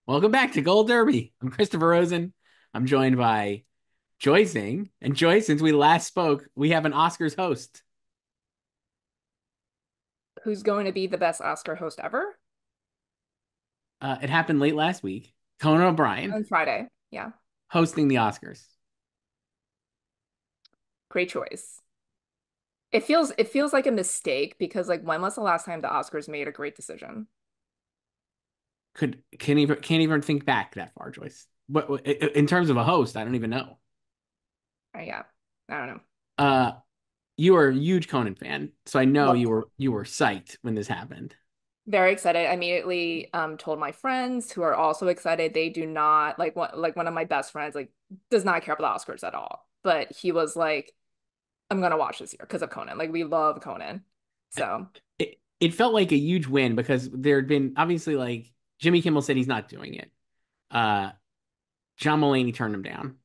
Welcome back to Gold Derby. I'm Christopher Rosen. I'm joined by Joycing. And Joyce, since we last spoke, we have an Oscars host. Who's going to be the best Oscar host ever? It happened late last week. Conan O'Brien On Friday. Yeah, hosting the Oscars. great choice. It feels like a mistake because like when was the last time the Oscars made a great decision? Can't even think back that far, Joyce. But in terms of a host, I don't even know. Yeah, I don't know. Uh, you are a huge Conan fan, so I know Love you were psyched when this happened. Very excited. I immediately told my friends who are also excited. They do not one of my best friends like does not care about the Oscars at all. But he was like, I'm gonna watch this year because of Conan. Like we love Conan. So It felt like a huge win because there had been obviously like Jimmy Kimmel said he's not doing it. Uh, John Mulaney turned him down.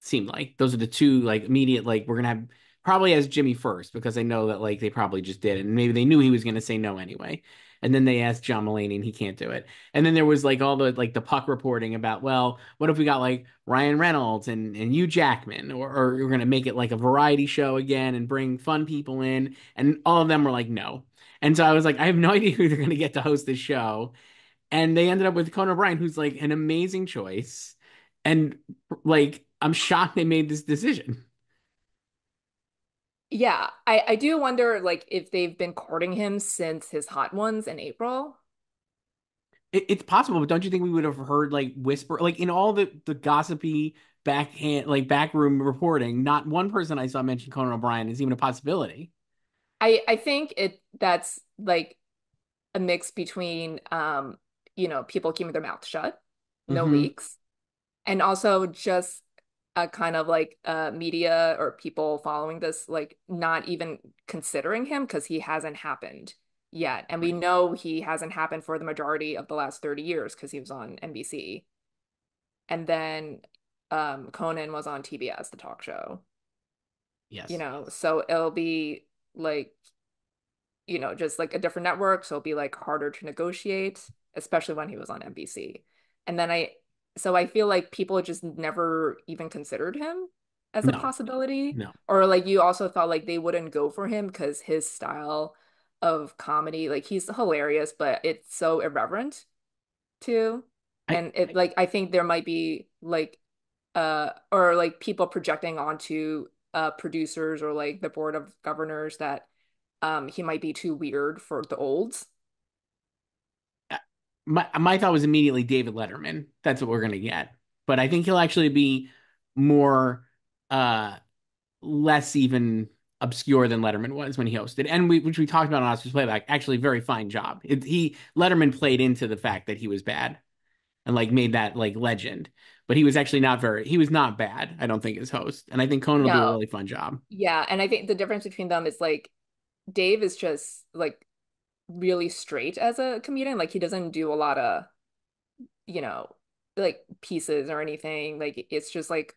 Seemed like those are the two like immediate like we're gonna have probably as Jimmy first because I know that like they probably just did it and maybe they knew he was gonna say no anyway. And then they asked John Mulaney and he can't do it. And then there was like all the like the puck reporting about, well, what if we got like Ryan Reynolds and Hugh Jackman or we're gonna make it like a variety show again and bring fun people in and all of them were like no. And so I was like, I have no idea who they're gonna get to host this show. And they ended up with Conan O'Brien, who's like an amazing choice. And like, I'm shocked they made this decision. yeah, I do wonder like if they've been courting him since his Hot Ones in April. It's possible, but don't you think we would have heard like whisper, like in all the gossipy backhand, like backroom reporting, not one person I saw mention Conan O'Brien is even a possibility. I think that's like a mix between people keeping their mouth shut, no Hmm. leaks, and also just a kind of like media or people following this like not even considering him because he hasn't happened yet. And we Right. know he hasn't happened for the majority of the last 30 years because he was on NBC. And then Conan was on TBS, the talk show, Yes. so it'll be like just like a different network. So it'll be like harder to negotiate, especially when he was on NBC. And then so I feel like people just never even considered him as a No, possibility. no. Or like you also thought like they wouldn't go for him because his style of comedy, like he's hilarious, but it's so irreverent too. I, And it like I think there might be like or like people projecting onto producers or like the board of governors that he might be too weird for the olds. my thought was immediately David Letterman. That's what we're gonna get. But I think he'll actually be more uh less even obscure than Letterman was when he hosted, and which we talked about on Oscars Playback. Actually, very fine job. Letterman played into the fact that he was bad and like made that like legend, but he was actually not very. He was not bad. I don't think as host, and I think Conan will do a No, really fun job yeah, and I think the difference between them is like Dave is just like really straight as a comedian. Like he doesn't do a lot of, you know, like pieces or anything. Like it's just like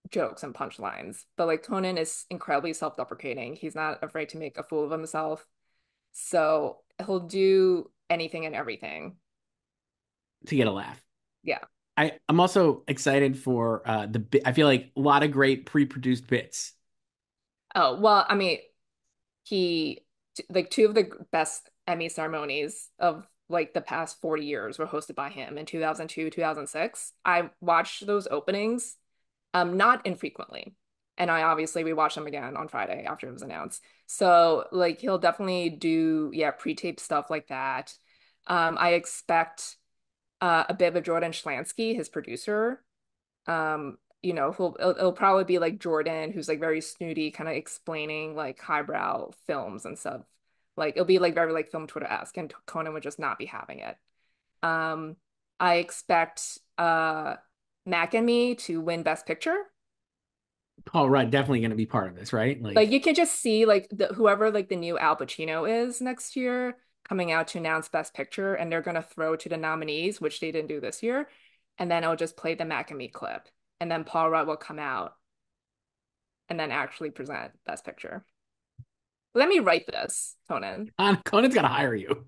jokes and punchlines. But like Conan is incredibly self-deprecating. He's not afraid to make a fool of himself. So he'll do anything and everything. to get a laugh. Yeah. I'm also excited for the bit. I feel like a lot of great pre-produced bits. Oh, well, I mean, he like two of the best Emmy ceremonies of like the past 40 years were hosted by him in 2002, 2006. I watched those openings not infrequently. And I obviously rewatched them again on Friday after it was announced. So like he'll definitely do pre-tape stuff like that. I expect a bit of Jordan Schlansky, his producer, it'll probably be like Jordan, who's like very snooty, kind of explaining like highbrow films and stuff. Like it'll be like very like film Twitter-esque, and Conan would just not be having it. Um, I expect Mac and Me to win Best Picture. Paul Rudd definitely going to be part of this, right? Like Like you can just see like whoever like the new Al Pacino is next year coming out to announce Best Picture, and they're gonna throw to the nominees, which they didn't do this year, and then it'll just play the Mac and Me clip, and then Paul Rudd will come out and then actually present Best Picture. Let me write this, Conan. Conan's got to hire you.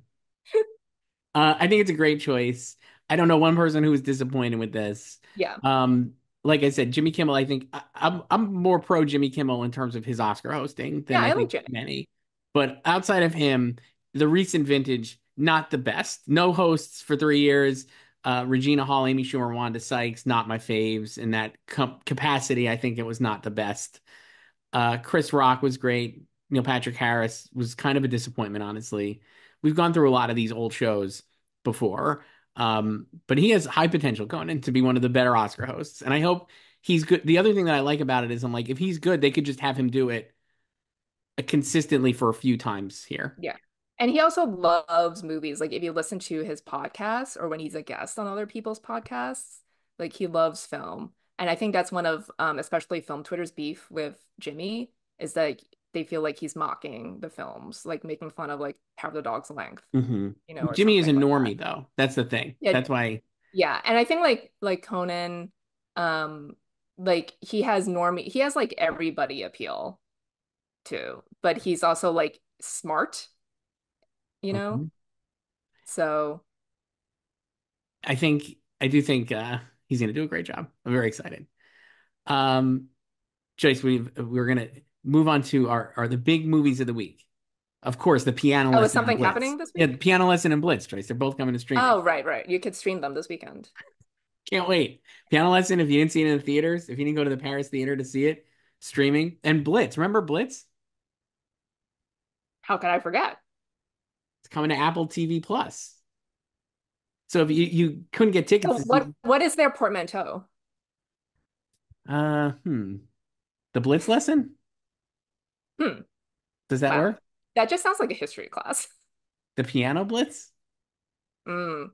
I think it's a great choice. I don't know one person who was disappointed with this. Yeah. Um, like I said, Jimmy Kimmel, I think I'm more pro Jimmy Kimmel in terms of his Oscar hosting Yeah, than I I like think Jimmy. many. But outside of him, the recent vintage, not the best. No hosts for 3 years. Regina Hall, Amy Schumer, Wanda Sykes, not my faves in that capacity. I think it was not the best. Chris Rock was great. Neil Patrick Harris was kind of a disappointment, honestly. We've gone through a lot of these old shows before, but he has high potential going in to be one of the better Oscar hosts, and I hope he's good. The other thing that I like about it is I'm like, if he's good, they could just have him do it consistently for a few times here. Yeah. And he also loves movies. Like if you listen to his podcasts or when he's a guest on other people's podcasts, like he loves film. And I think that's one of especially film Twitter's beef with Jimmy is that they feel like he's mocking the films, like making fun of like Power of the Dog's Length, Hmm. or Jimmy is a something like that. normie, though. That's the thing. Yeah, That's why. yeah. And I think like Conan, um, like he has like everybody appeal too, but he's also like smart, you know? Mhm. So I do think he's going to do a great job. I'm very excited. Um, Joyce, we're gonna move on to our the big movies of the week. Of course, the Piano oh, is Lesson and something Blitz. happening this Yeah, the week? Piano Lesson and Blitz, Joyce. They're both coming to streaming. Oh, right, right. You could stream them this weekend. Can't wait. Piano Lesson, if you didn't see it in the theaters, if you didn't go to the Paris theater to see it, streaming. And Blitz, remember Blitz? How can I forget? It's coming to Apple TV Plus. So if you couldn't get tickets So to what see, what is their portmanteau? uh, hmm, the Blitz lesson, Hmm. does that Wow. work? That just sounds like a history class. The Piano Blitz? Mm.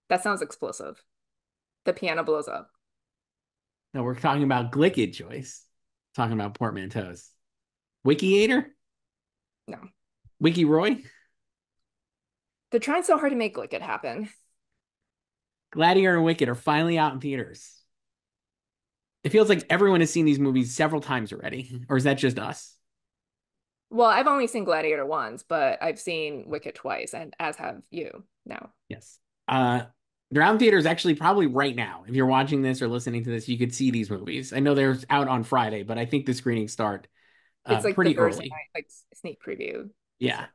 That sounds explosive. The piano blows up. No, we're talking about Glicked, Joyce. Talking about portmanteaus. Wikiator? No. Wiki Roy? They're trying so hard to make like it happen. Gladiator and Wicked are finally out in theaters. It feels like everyone has seen these movies several times already, or is that just us? Well, I've only seen Gladiator once, but I've seen Wicked twice, and as have you now. Yes. Uh, they're out in theaters actually probably right now. If you're watching this or listening to this, you could see these movies. I know they're out on Friday, but I think the screenings start It's like the pretty Thursday early. night like sneak preview. Yeah.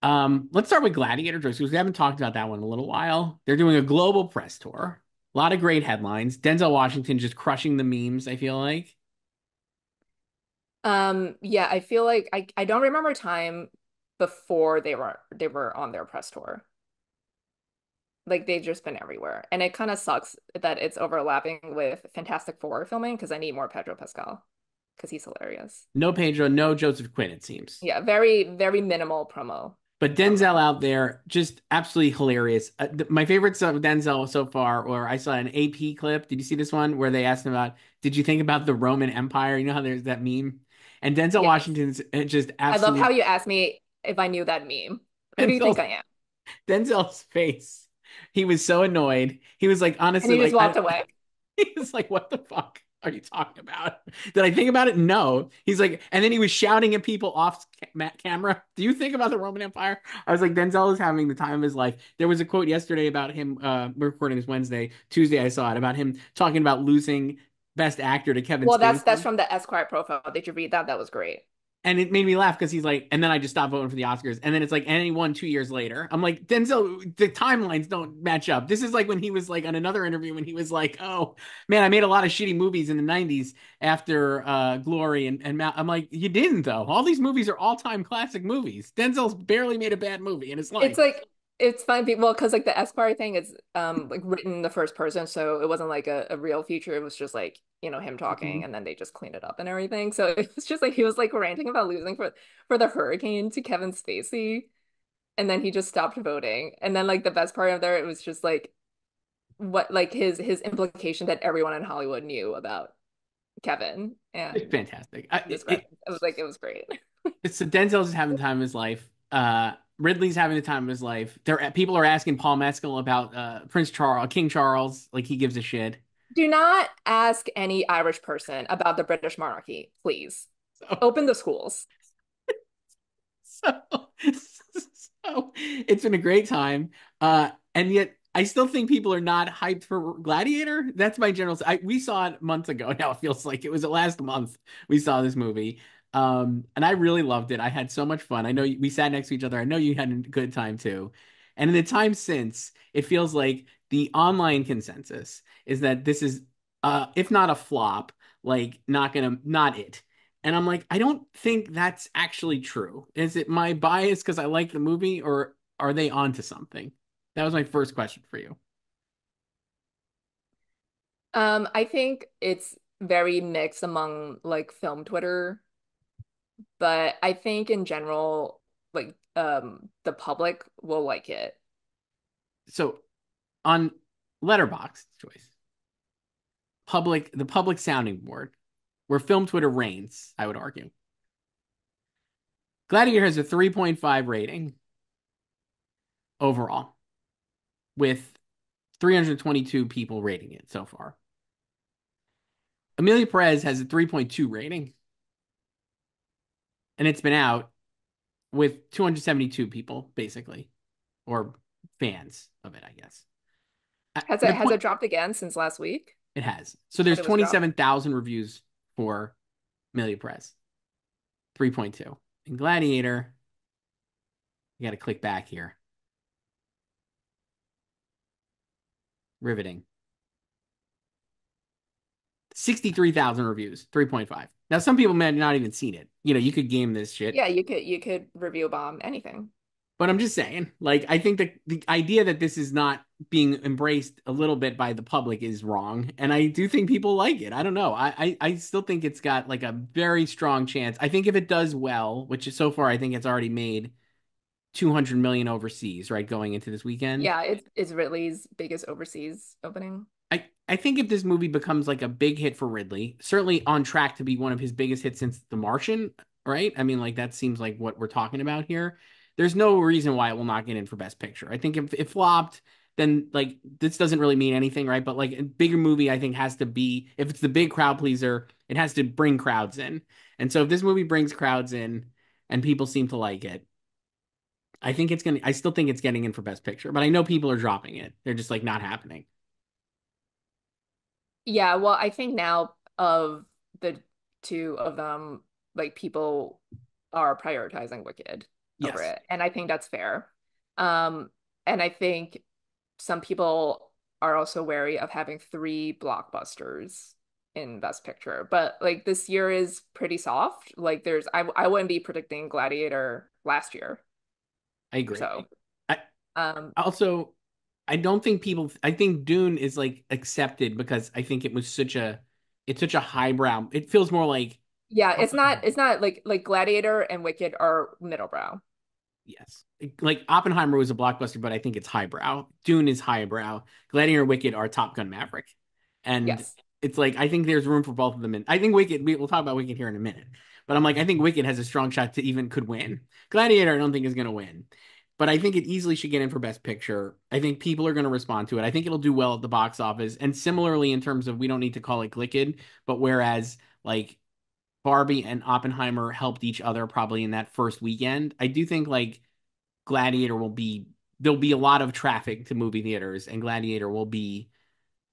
Let's start with Gladiator Joyce, because we haven't talked about that one in a little while. They're doing a global press tour. A lot of great headlines. Denzel Washington just crushing the memes, I feel like. Yeah, I feel like I don't remember a time before they were on their press tour. Like they've just been everywhere. And it kind of sucks that it's overlapping with Fantastic Four filming because I need more Pedro Pascal because he's hilarious. No Pedro, no Joseph Quinn, it seems. Yeah, very, very minimal promo But from him. Denzel out there, just absolutely hilarious. My favorite stuff with Denzel so far, or I saw an AP clip. Did you see this one where they asked him about, did you think about the Roman Empire? You know how there's that meme? And Denzel Yes. Washington's just I love how absolute you asked me if I knew that meme. Who do you think Denzel's I am? Denzel's face. He was so annoyed. He was like, And honestly, he just like, walked away. he was like, what the fuck are you talking about? Did I think about it? No. He's like, and then he was shouting at people off camera. Do you think about the Roman Empire? I was like, Denzel is having the time of his life. There was a quote yesterday about him. We're recording this Wednesday. Tuesday, I saw it about him talking about losing Best Actor to Kevin Well, that's Spacey. from the Esquire profile. Did you read that? That was great. And it made me laugh because he's like, and then I just stopped voting for the Oscars. And then it's like, and he won 2 years later. I'm like, Denzel, the timelines don't match up. This is like when he was like on another interview when he was like, oh man, I made a lot of shitty movies in the 90s after Glory and I'm like, you didn't though. All these movies are all-time classic movies. Denzel's barely made a bad movie in his It's life. like it's fun. Well, because like the Esquire thing is like written in the first person, so it wasn't like a real feature. It was just like, him talking Mhm. and then they just cleaned it up and everything. So it was just like he was like ranting about losing for the hurricane to Kevin Spacey, and then he just stopped voting. And then like the best part of there, it was just like what like his implication that everyone in Hollywood knew about Kevin It's and fantastic. described. It was like it was great. It's Denzel's just having the time of his life. Ridley's having the time of his life. People are asking Paul Mescal about Prince Charles, King Charles, like he gives a shit. Do not ask any Irish person about the British monarchy, please. So, Open the schools. so, so it's been a great time. And yet I still think people are not hyped for Gladiator. That's my general. We saw it months ago. Now it feels like it was last month we saw this movie. And I really loved it. I had so much fun. I know we sat next to each other. I know you had a good time too. And in the time since, it feels like the online consensus is that this is, if not a flop, like not it. And I'm like, I don't think that's actually true. Is it my bias because I like the movie, or are they onto something? That was my first question for you. I think it's very mixed among like film Twitter, but I think in general, like the public will like it. So on Letterboxd choice, the public sounding board, where film Twitter reigns, I would argue. Gladiator has a 3.5 rating overall, with 322 people rating it so far. Amelia Perez has a 3.2 rating, and it's been out with 272 people, basically, or fans of it, I guess. The Has point it dropped again since last week? It has. So That there's it was dropped? 27,000 reviews for Amelia Perez, 3.2. In Gladiator, you got to click back here. Riveting. 63,000 reviews, 3.5. Now, some people may have not even seen it. You could game this shit. Yeah, you could review bomb anything. But I'm just saying, like, I think that the idea that this is not being embraced a little bit by the public is wrong. And I do think people like it. I don't know. I still think it's got like a very strong chance. I think if it does well, which is so far, I think it's already made 200 million overseas, right, going into this weekend. Yeah, it's Ridley's biggest overseas opening. I think if this movie becomes like a big hit for Ridley, certainly on track to be one of his biggest hits since The Martian, right? I mean, like that seems like what we're talking about here. There's no reason why it will not get in for Best Picture. I think if it flopped, then like this doesn't really mean anything, right? But like a bigger movie, I think has to be, if it's the big crowd pleaser, it has to bring crowds in. And so if this movie brings crowds in and people seem to like it, I still think it's getting in for Best Picture, but I know people are dropping it. They're just like not happening. Yeah, well, I think now of the two of them, like people are prioritizing Wicked over Yes, it, and I think that's fair. Um, and I think some people are also wary of having three blockbusters in Best Picture, but like this year is pretty soft. Like I wouldn't be predicting Gladiator last year, I agree. so I um, also I don't think people I think Dune is like accepted because I think it's such a highbrow. It feels more like yeah, it's not like Gladiator and Wicked are middlebrow. yes. Like Oppenheimer was a blockbuster, but I think it's highbrow. Dune is highbrow. Gladiator and Wicked are Top Gun Maverick. And Yes. it's like I think there's room for both of them. And I think we'll talk about Wicked here in a minute. But I'm like, I think Wicked has a strong shot to even could win. Gladiator, I don't think is gonna win. But I think it easily should get in for Best Picture. I think people are going to respond to it. I think it'll do well at the box office. And similarly, in terms of we don't need to call it Glicked, but whereas like Barbie and Oppenheimer helped each other probably in that first weekend, I do think like Gladiator there'll be a lot of traffic to movie theaters, and Gladiator will be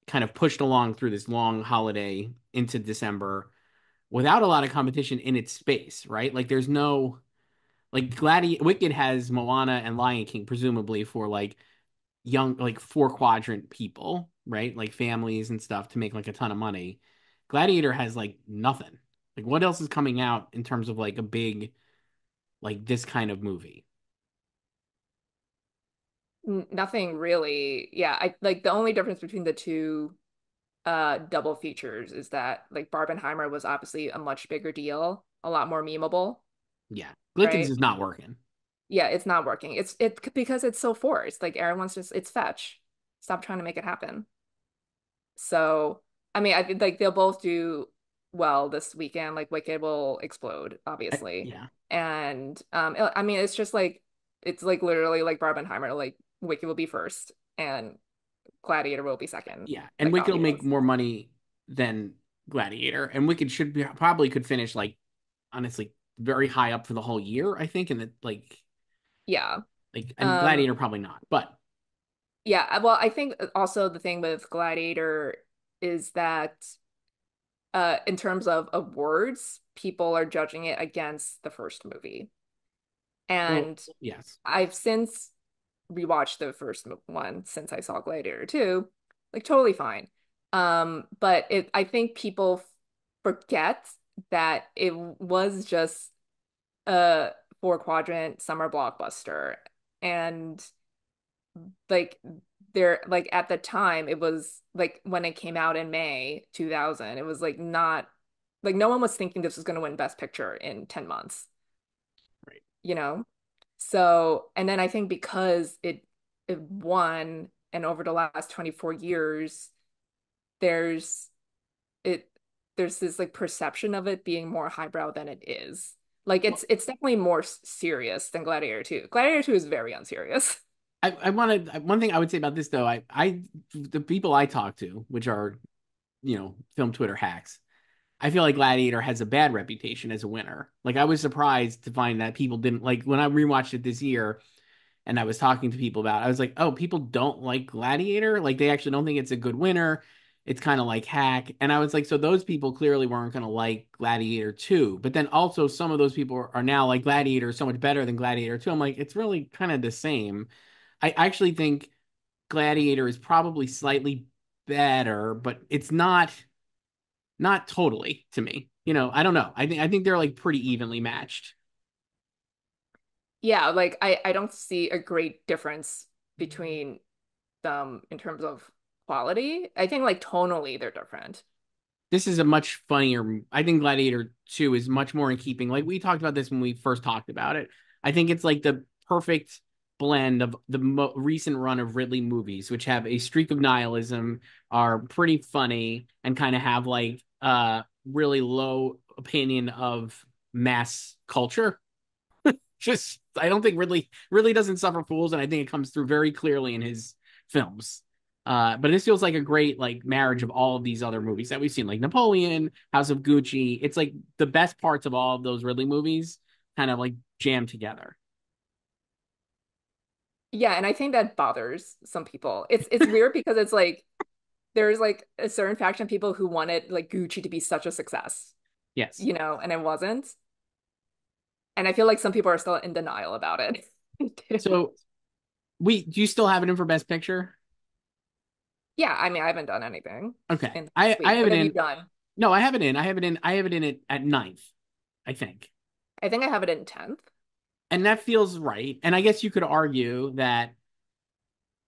kind of pushed along through this long holiday into December without a lot of competition in its space, right? Like there's no like Wicked has Moana and Lion King presumably for like young like four quadrant people, right? Like families and stuff to make like a ton of money. Gladiator has like nothing. Like what else is coming out in terms of like a big like this kind of movie? Nothing really. Yeah, I like the only difference between the two double features is that like Barbenheimer was obviously a much bigger deal, a lot more memeable, Yeah. Glickens right? is not working. Yeah, it's not working. It's because it's so forced. Like everyone's just it's fetch. Stop trying to make it happen. So, I mean, I think like they'll both do well this weekend. Like Wicked will explode, obviously. Yeah. And I mean, it's like literally like Barbenheimer, like Wicked will be first and Gladiator will be second. Yeah. And Like that'll Wicked be will make close. more money than Gladiator. And Wicked should be probably could finish like honestly very high up for the whole year, I think. And that Yeah. and Um, Gladiator probably not. But Yeah, well, I think also the thing with Gladiator is that in terms of awards, people are judging it against the first movie. Well, And yes. I've since rewatched the first one since I saw Gladiator II, like totally fine. But I think people forget that it was just a four quadrant summer blockbuster. And like there like at the time it was like when it came out in May 2000, it was like not like no one was thinking this was going to win Best Picture in 10 months, Right. you know? So, and then I think because it won and over the last 24 years there's it there's this like perception of it being more highbrow than it is. Like Well, it's definitely more serious than Gladiator 2. Gladiator 2 is very unserious. I wanted one thing I would say about this though. The people I talk to, which are film Twitter hacks, I feel like Gladiator has a bad reputation as a winner. Like I was surprised to find that people didn't like when I rewatched it this year and I was talking to people about it, I was like, oh, people don't like Gladiator. Like they actually don't think it's a good winner. It's kind of like Hack. And I was like, so those people clearly weren't going to like Gladiator 2. But then also some of those people are now like Gladiator is so much better than Gladiator 2. I'm like, it's really kind of the same. I actually think Gladiator is probably slightly better, but it's not totally to me. I don't know. I think they're like pretty evenly matched. Yeah, like I don't see a great difference between them in terms of quality. I think like tonally they're different. This is a much funnier. I think Gladiator 2 is much more in keeping. Like we talked about this when we first talked about it. I think it's like the perfect blend of the recent run of Ridley movies, which have a streak of nihilism, are pretty funny, and kind of have like really low opinion of mass culture. Just I don't think Ridley doesn't suffer fools, and I think it comes through very clearly in his films. But this feels like a great like marriage of all of these other movies that we've seen, like Napoleon, House of Gucci. It's like the best parts of all of those Ridley movies kind of like jammed together. Yeah, and I think that bothers some people. It's weird because it's like there's like a certain faction of people who wanted like Gucci to be such a success, Yes. and it wasn't. And I feel like some people are still in denial about it too. So we do you still have it in for Best Picture? Yeah, I mean I haven't done anything Okay. in this I week. have What it have you in. done? No, I have it in. I have it in it at ninth, I think. I think I have it in 10th. And that feels right. And I guess you could argue that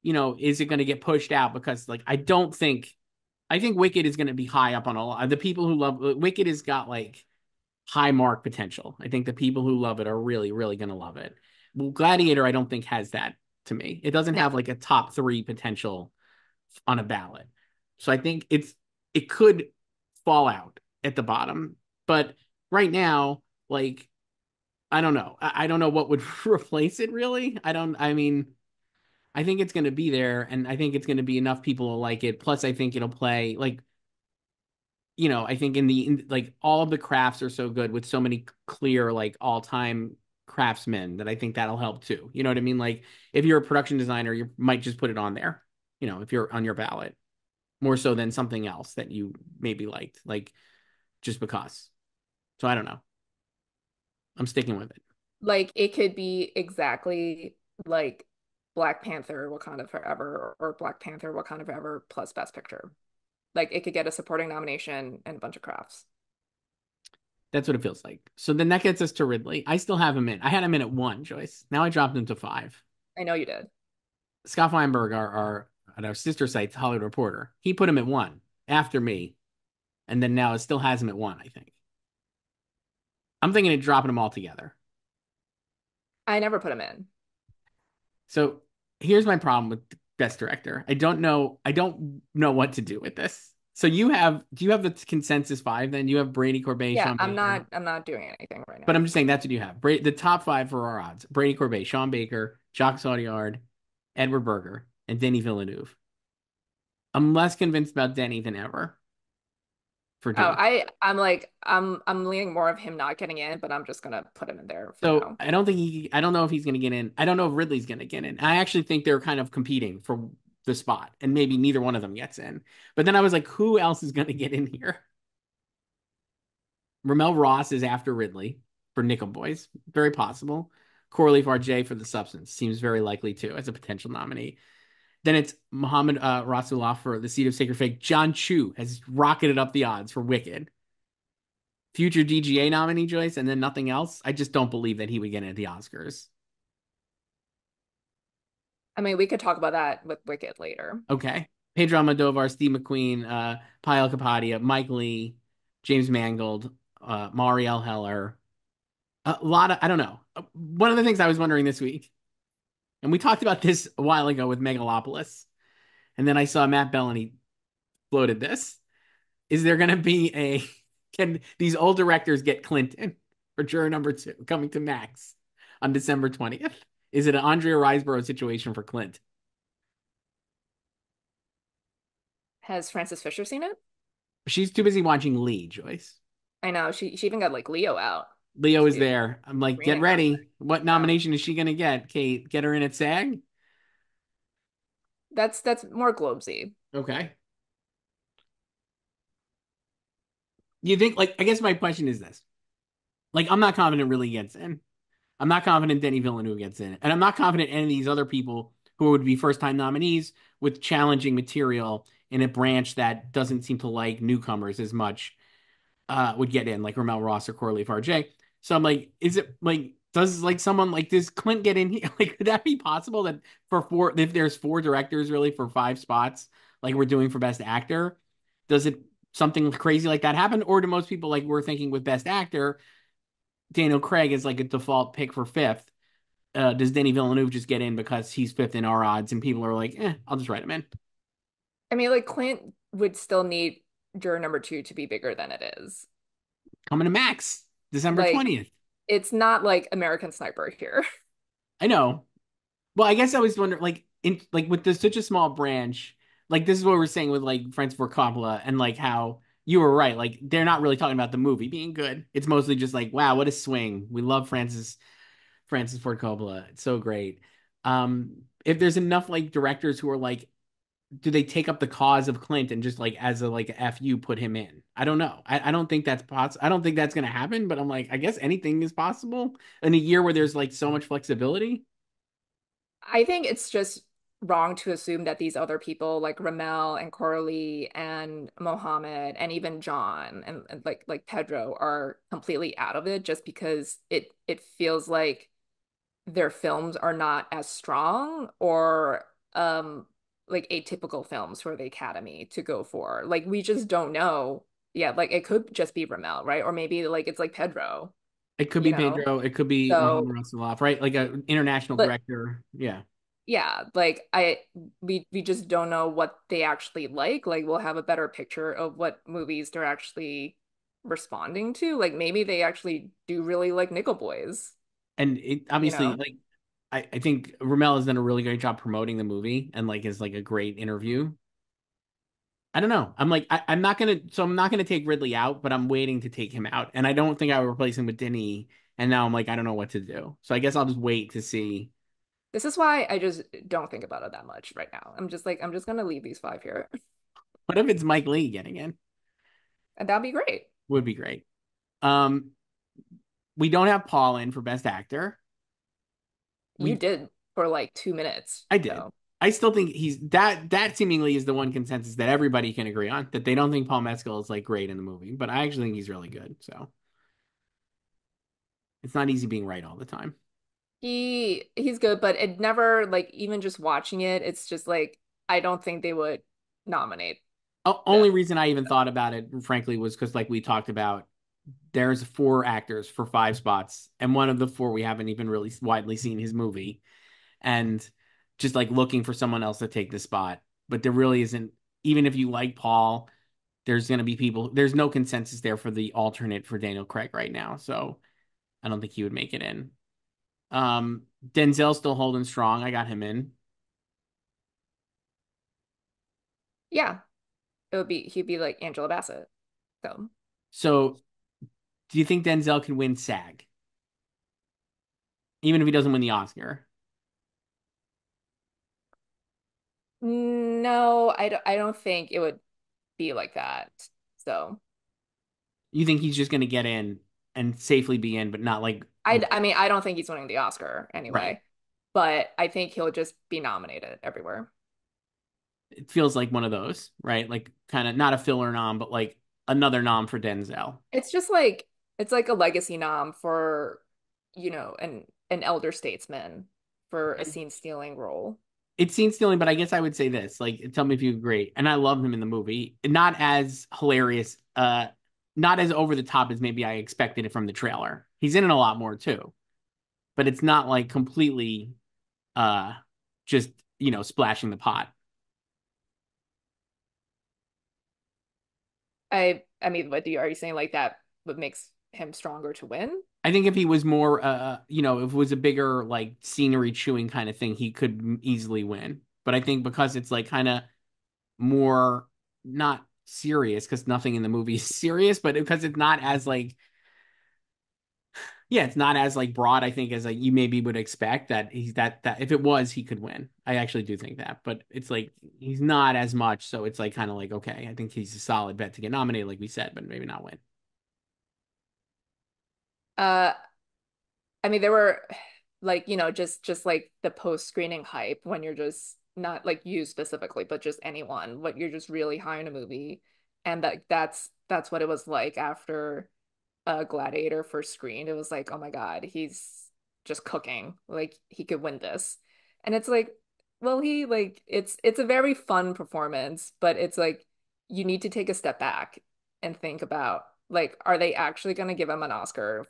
is it going to get pushed out? Because like I think Wicked is going to be high up on a lot. The people who love Wicked has got like high mark potential. I think the people who love it are really, really going to love it. Well, Gladiator, I don't think has that to me. It doesn't No. have like a top three potential on a ballot. So I think it could fall out at the bottom. But right now, like I don't know. I don't know what would replace it really. I mean, I think it's going to be there, and I think it's going to be enough people will like it. Plus, I think it'll play like I think like all of the crafts are so good with so many clear like all time craftsmen that I think that'll help too. You know what I mean? Like if you're a production designer, you might just put it on there. If you're on your ballot more so than something else that you maybe liked, like just because. So I don't know. I'm sticking with it. Like it could be exactly like Black Panther Wakanda Forever or Black Panther Wakanda Forever plus Best Picture. Like it could get a supporting nomination and a bunch of crafts. That's what it feels like. So then that gets us to Ridley. I still have him in. I had him in at one, Joyce. Now I dropped him to five. I know you did. Scott Feinberg, our at our sister site, Hollywood Reporter, he put him at one after me, and then now it still has him at one. I think. I'm thinking of dropping them all together. I never put him in. So here's my problem with Best Director. I don't know. I don't know what to do with this. So do you have the consensus five? Then you have Brady, Corbet, Yeah, Sean I'm Baker. not I'm not doing anything right But now. I'm just saying that's what you have. The top five for our odds: Brady, Corbet, Sean Baker, Jacques Audiard, Edward Berger, and Denis Villeneuve. I'm less convinced about Denny than ever for Oh, doing. I'm like I'm leaning more of him not getting in, but I'm just gonna put him in there for So now. I don't know if he's going to get in. I don't know if Ridley's going to get in. I actually think they're kind of competing for the spot, and maybe neither one of them gets in. But then I was like, who else is going to get in here? Ramel Ross is after Ridley for Nickel Boys. Very possible. Corley RJ for The Substance seems very likely too as a potential nominee. Then it's Muhammad Rasulullah for The Seed of Sacred Fake. John Chu has rocketed up the odds for Wicked. Future DGA nominee Joyce, and then nothing else. I just don't believe that he would get into the Oscars. I mean, we could talk about that with Wicked later. Okay. Pedro Almodovar, Steve McQueen, Payal Kapadia, Mike Lee, James Mangold, Marielle Heller. A lot of, I don't know. One of the things I was wondering this week, and we talked about this a while ago with Megalopolis, and then I saw Matt Bellany floated this. Is there going to be a, can these old directors get Clinton for juror number 2 coming to Max on December 20th? Is it an Andrea Riseborough situation for Clint? Has Frances Fisher seen it? She's too busy watching Lee, Joyce. I know she even got like Leo out. Leo is She's there. I'm like, get screening them. ready. What No, nomination is she going to get? Kate, get her in at SAG? that's more Globesy. Okay. You think, like, I guess my question is this. Like, I'm not confident really gets in. I'm not confident Denny Villeneuve gets in. And I'm not confident any of these other people who would be first time nominees with challenging material in a branch that doesn't seem to like newcomers as much would get in, like Ramel Ross or Corley RJ. So I'm like, is it like, does like someone like does Clint get in here? Like, could that be possible that for four, if there's 4 directors really for 5 spots, like we're doing for Best Actor, does it something crazy like that happen? Or do most people like we're thinking with Best Actor, Daniel Craig is like a default pick for fifth? Does Denny Villeneuve just get in because he's fifth in our odds, and people are like, I'll just write him in. I mean, like Clint would still need juror number 2 to be bigger than it is. Coming to Max, December Like 20th. it's not like American Sniper here. I know. Well, I guess I was wondering, like, in like with this such a small branch, like this is what we're saying with like Francis Ford Coppola, and like how you were right, like they're not really talking about the movie being good. It's mostly just like, wow, what a swing. We love Francis Ford Coppola. It's so great. If there's enough like directors who are like, do they take up the cause of Clint and just like as a like a fu put him in? I don't know. I don't think that's possible. I don't think that's gonna happen. But I'm like, I guess anything is possible in a year where there's like so much flexibility. I think it's just wrong to assume that these other people like Ramel and Corley and Mohammed and even John and like Pedro are completely out of it just because it feels like their films are not as strong or like atypical films for the Academy to go for. Like we just don't know. Yeah, like it could just be Ramel, right? Or maybe like it's like Pedro, It could you be know? Pedro. It could be So, Mohammed Rasulullah, right? Like an international but director. Yeah. yeah, like we just don't know what they actually like. Like we'll have a better picture of what movies they're actually responding to. Like maybe they actually do really like Nickel Boys, And it you obviously know? like I think Ramel has done a really great job promoting the movie and like is like a great interview. I don't know. I'm like I'm not gonna take Ridley out, but I'm waiting to take him out. And I don't think I would replace him with Denny. And now I'm like, I don't know what to do. So I guess I'll just wait to see. This is why I just don't think about it that much right now. I'm just like I'm just gonna leave these 5 here. What if it's Mike Lee getting in? And that'd be great. Would be great. Um, we don't have Paul in for Best Actor. You We did for like 2 minutes. I did. So I still think he's that seemingly is the one consensus that everybody can agree on, that they don't think Paul Mescal is like great in the movie, but I actually think he's really good. So it's not easy being right all the time. he's good, but it never like even just watching it, it's just like I don't think they would nominate them. Only reason I even thought about it, frankly, was because like we talked about, there's 4 actors for 5 spots, and one of the 4 we haven't even really widely seen his movie, and just like looking for someone else to take the spot. But there really isn't. Even if you like Paul, there's going to be people. There's no consensus there for the alternate for Daniel Craig right now, so I don't think he would make it in. Denzel's still holding strong. I got him in. Yeah, it would be he'd be like Angela Bassett. So So, do you think Denzel can win SAG, even if he doesn't win the Oscar? No, I don't think it would be like that. So You think he's just going to get in and safely be in, but not like I mean, I don't think he's winning the Oscar right? anyway, but I think he'll just be nominated everywhere. It feels like one of those, right? Like kind of not a filler nom, but like another nom for Denzel. It's just like it's like a legacy nom for, an elder statesman for a scene stealing role. It's scene stealing, but I guess I would say this. Like, tell me if you agree. And I love him in the movie. Not as hilarious, not as over the top as maybe I expected it from the trailer. He's in it a lot more too, but it's not like completely uh just, splashing the pot. I mean, are you saying like that what makes him stronger to win? I think if he was more, if it was a bigger like scenery chewing kind of thing, he could easily win. But I think because it's like kind of more not serious, because nothing in the movie is serious, but because it's not as like, yeah, it's not as like broad, I think, as like you maybe would expect that he's that if it was, he could win. I actually do think that, but it's like he's not as much, so it's like kind of like okay, I think he's a solid bet to get nominated, like we said, but maybe not win. Uh, I mean, there were like, just like the post-screening hype when you're just not like you specifically, but just anyone, what you're just really high on a movie. And that's what it was like after Gladiator first screened. It was like, oh my God, he's just cooking. Like he could win this. And it's like, well, he like it's a very fun performance, but it's like you need to take a step back and think about like, are they actually gonna give him an Oscar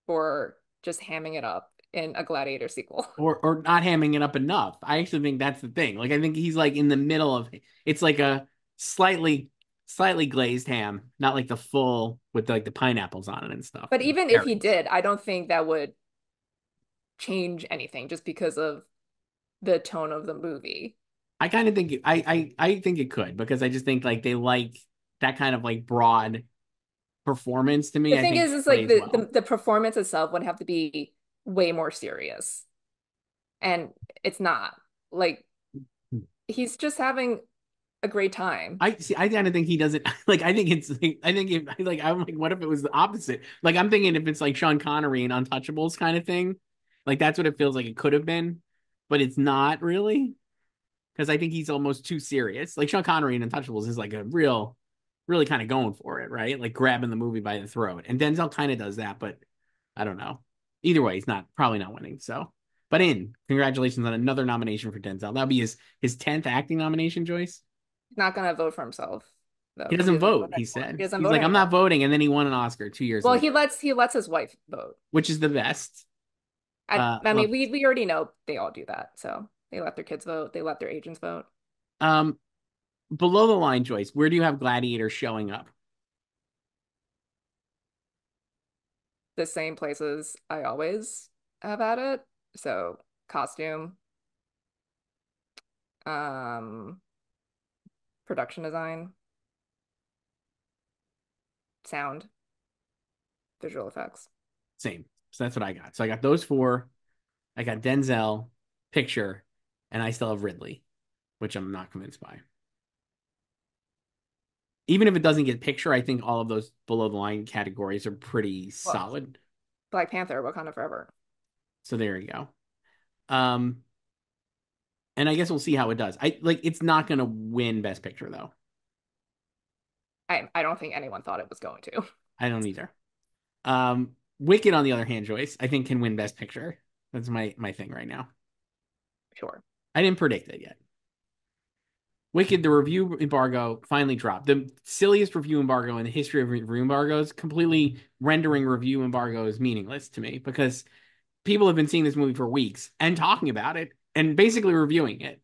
for just hamming it up in a Gladiator sequel? Or not hamming it up enough. I actually think that's the thing. Like I think he's like in the middle of it's like a slightly glazed ham, not like the full with like the pineapples on it and stuff. But The even if he cherries. did, I don't think that would change anything just because of the tone of the movie. I kind of think I think it could because I just think like they like that kind of like broad performance to me. The I thing think is like plays the well. the performance itself would have to be way more serious, and it's not. Like he's just having a great time. I see. I kind of think he doesn't like. I think it's. Like, I think if like I'm like, what if it was the opposite? Like I'm thinking if it's like Sean Connery and Untouchables kind of thing, like that's what it feels like it could have been, but it's not really because I think he's almost too serious. Like Sean Connery in Untouchables is like a really kind of going for it, right? Like grabbing the movie by the throat, and Denzel kind of does that, but I don't know. Either way, he's not probably not winning. So, but congratulations on another nomination for Denzel. That'll be his 10th acting nomination, Joyce. He's not gonna vote for himself though, He because he doesn't doesn't vote vote, he anymore. He said. doesn't He's vote like, I'm not anymore. voting. And then he won an Oscar 2 years Well, later, he lets his wife vote. which is the best. I Love mean, it. we already know they all do that. So they let their kids vote. They let their agents vote. Um, Below the line, Joyce, where do you have Gladiator showing up? The same places I always have at it. So costume, um, production design, sound, visual effects. Same. So that's what I got. So I got those four. I got Denzel, picture, and I still have Ridley, which I'm not convinced by. Even if it doesn't get picture, I think all of those below the line categories are pretty Well, solid. Black Panther, Wakanda Forever. So there you go. Um, and I guess we'll see how it does. I like it's not gonna win Best Picture though. I don't think anyone thought it was going to. I don't either. Wicked, on the other hand, Joyce, I think can win Best Picture. That's my thing right now. Sure. I didn't predict it yet. Wicked, the review embargo finally dropped. The silliest review embargo in the history of review embargoes, completely rendering review embargoes meaningless to me because people have been seeing this movie for weeks and talking about it and basically reviewing it.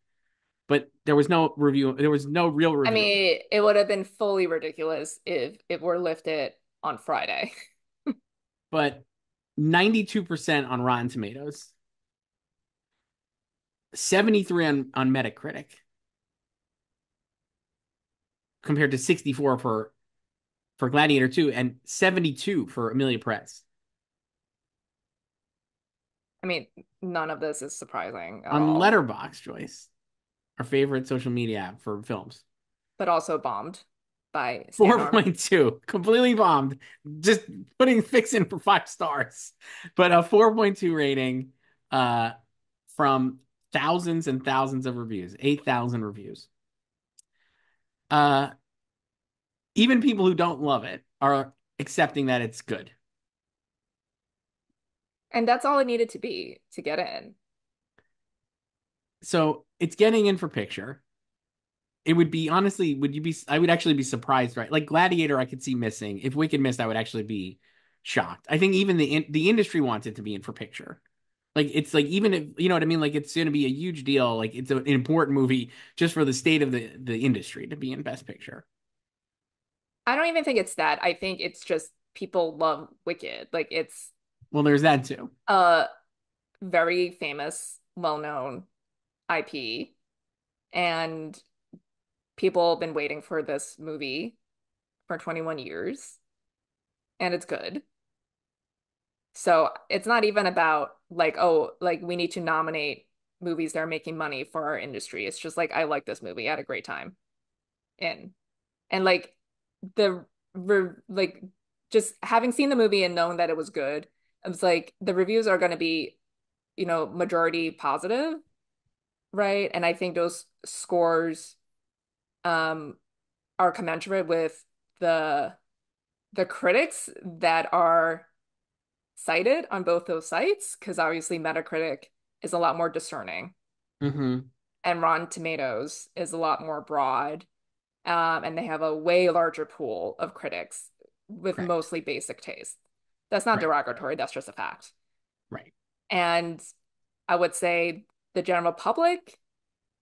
But there was no review. There was no real I review. mean, it would have been fully ridiculous if it were lifted on Friday. But 92% on Rotten Tomatoes, 73 on Metacritic, compared to 64 for Gladiator 2 and 72 for Amelia Perez. I mean, none of this is surprising at On all. Letterboxd, Joyce. Our favorite social media app for films. but also bombed by Stan Arnold. 4.2, completely bombed. Just fixing for 5 stars. But a 4.2 rating uh from thousands and thousands of reviews, 8,000 reviews. Uh Even people who don't love it are accepting that it's good. And that's all it needed to be to get in. So it's getting in for picture. It would be honestly, would you be? I would actually be surprised, right? Like Gladiator, I could see missing. If Wicked missed, I would actually be shocked. I think even the industry wants it to be in for picture. Like it's like even if you know what I mean, like it's going to be a huge deal. Like it's an important movie just for the state of the industry to be in Best Picture. I don't even think it's that. I think it's just people love Wicked. Like it's Well, there's that too. a very famous, well-known IP, and people have been waiting for this movie for 21 years, and it's good. So it's not even about like, oh, like we need to nominate movies that are making money for our industry. It's just like I like this movie. I had a great time in. And like the like just having seen the movie and known that it was good, I was like the reviews are going to be, majority positive, right? And I think those scores um are commensurate with the the critics that are cited on both those sites, because obviously Metacritic is a lot more discerning Hmm. and Rotten Tomatoes is a lot more broad. And they have a way larger pool of critics with Correct. mostly basic taste. That's not Right. derogatory, that's just a fact. Right. And I would say the general public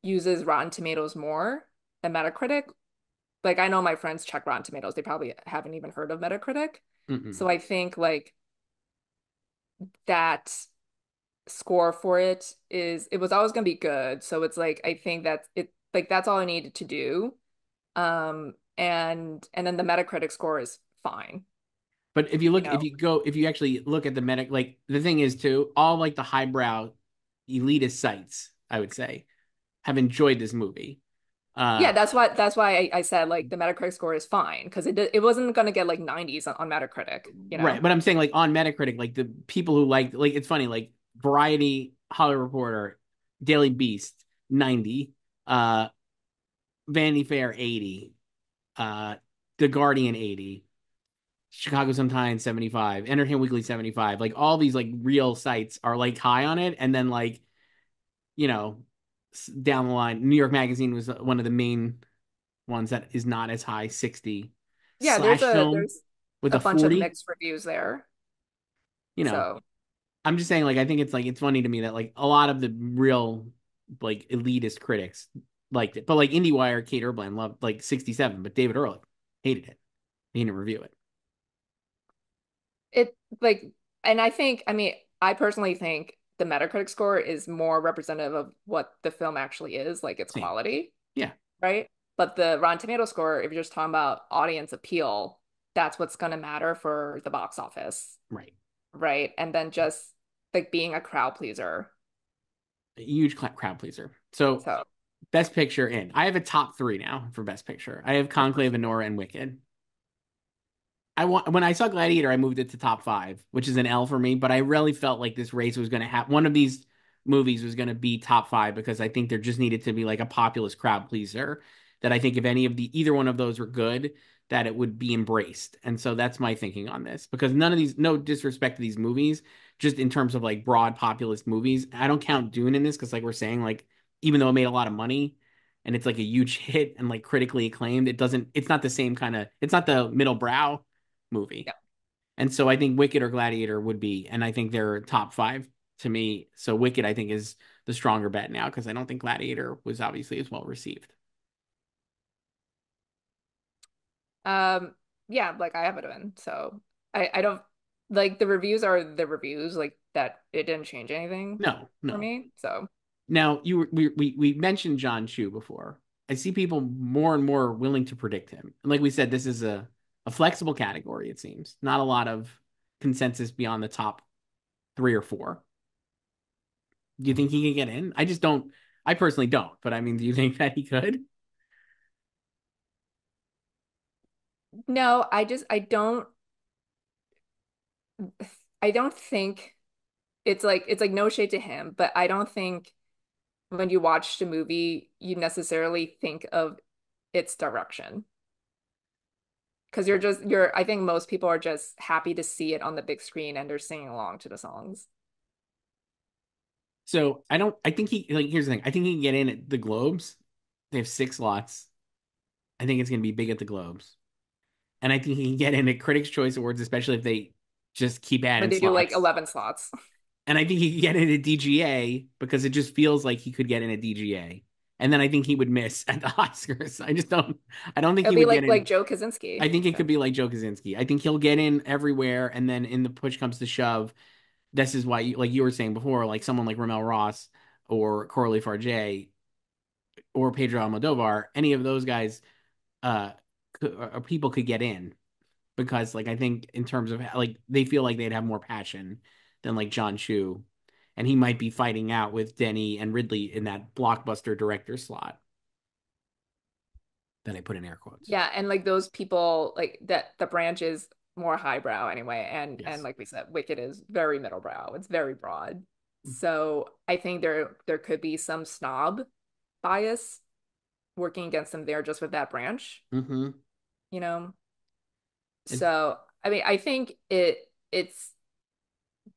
uses Rotten Tomatoes more than Metacritic. Like I know my friends check Rotten Tomatoes, they probably haven't even heard of Metacritic. Mm-mm. So I think like that score for it was always going to be good. So it's like I think that's it, like that's all I needed to do. And then the Metacritic score is fine, But you know. if you actually look at the medic, like the thing is too, all like the highbrow elitist sites, I would say, have enjoyed this movie. Yeah, Uh, that's why I said like the Metacritic score is fine because it wasn't going to get like 90s on Metacritic, you right. know. But I'm saying like on Metacritic, like the people who like it's funny, like Variety, Hollywood Reporter, Daily Beast, 90, uh, Vanity Fair, 80, uh, The Guardian, 80, Chicago Sun-Times, 75, Entertainment Weekly, 75. Like all these like real sites are like high on it. And then like, you know, down the line, New York Magazine was one of the main ones that is not as high, 60. Yeah, Slash Film there's with a a bunch of 40. mixed reviews there. You know, So I'm just saying, like, I think it's like it's funny to me that like a lot of the real like elitist critics liked it. But like IndieWire, Kate Erbland loved like 67, but David Ehrlich hated it. He didn't review it. it like, and I mean, I personally think the Metacritic score is more representative of what the film actually is, like its Same. quality, Yeah, right? But the Rotten Tomato score, if you're just talking about audience appeal, that's what's going to matter for the box office, right. right? And then just like being a crowd pleaser. A huge crowd pleaser. So So, Best Picture in. I have a top three now for Best Picture. I have of course Conclave, you do. Anora, and Wicked. I want when I saw Gladiator, I moved it to top five, which is an L for me. But I really felt like this race was going to have one of these movies was going to be top five because I think there just needed to be like a populist crowd pleaser. That I think if any of the either one of those were good, that it would be embraced. And so that's my thinking on this because none of these, no disrespect to these movies, just in terms of like broad populist movies, I don't count Dune in this because like we're saying, like even though it made a lot of money and it's like a huge hit and like critically acclaimed, it's not the same kind of, it's not the middle brow movie. Yeah. And so I think Wicked or Gladiator would be, and I think they're top five to me. So Wicked, I think, is the stronger bet now because I don't think Gladiator was obviously as well received. Um, yeah, like I have it in. So I don't like the reviews are the reviews, like that it didn't change anything No, for no. me. So Now we mentioned John Chu before. I see people more and more willing to predict him. And like we said, this is a flexible category, it seems. Not a lot of consensus beyond the top three or four. Do you think he can get in? I just don't. I personally don't, but I mean, do you think that he could? No, I don't think it's like no shade to him, but I don't think when you watch the movie you necessarily think of its direction. Because you're I think most people are just happy to see it on the big screen and they're singing along to the songs. So I don't. I think he like. Here's the thing. I think he can get in at the Globes. They have six slots. I think it's going to be big at the Globes, and I think he can get in at Critics' Choice Awards, especially if they just keep But adding they do like slots. 11 slots. And I think he could get in at DGA because it just feels like he could get in at DGA. And then I think he would miss at the Oscars. I just don't. I don't think It'll he be would get like in. Joe I Kaczynski. think it So could be like Joe Kosinski. I think he'll get in everywhere, and then in the push comes to shove, this is why, like you were saying before, like someone like Ramel Ross or Corley Farjay or Pedro Almodovar, any of those guys, uh, or people could get in because, like, I think in terms of like they feel like they'd have more passion than like John Chu, and he might be fighting out with Denny and Ridley in that blockbuster director slot that I put in air quotes. yeah, and like those people like that the branch is more highbrow anyway, and Yes. like we said, Wicked is very middlebrow. It's very broad. So I think there could be some snob bias working against them there just with that branch, Mm-hmm. you know? And So I mean I think it's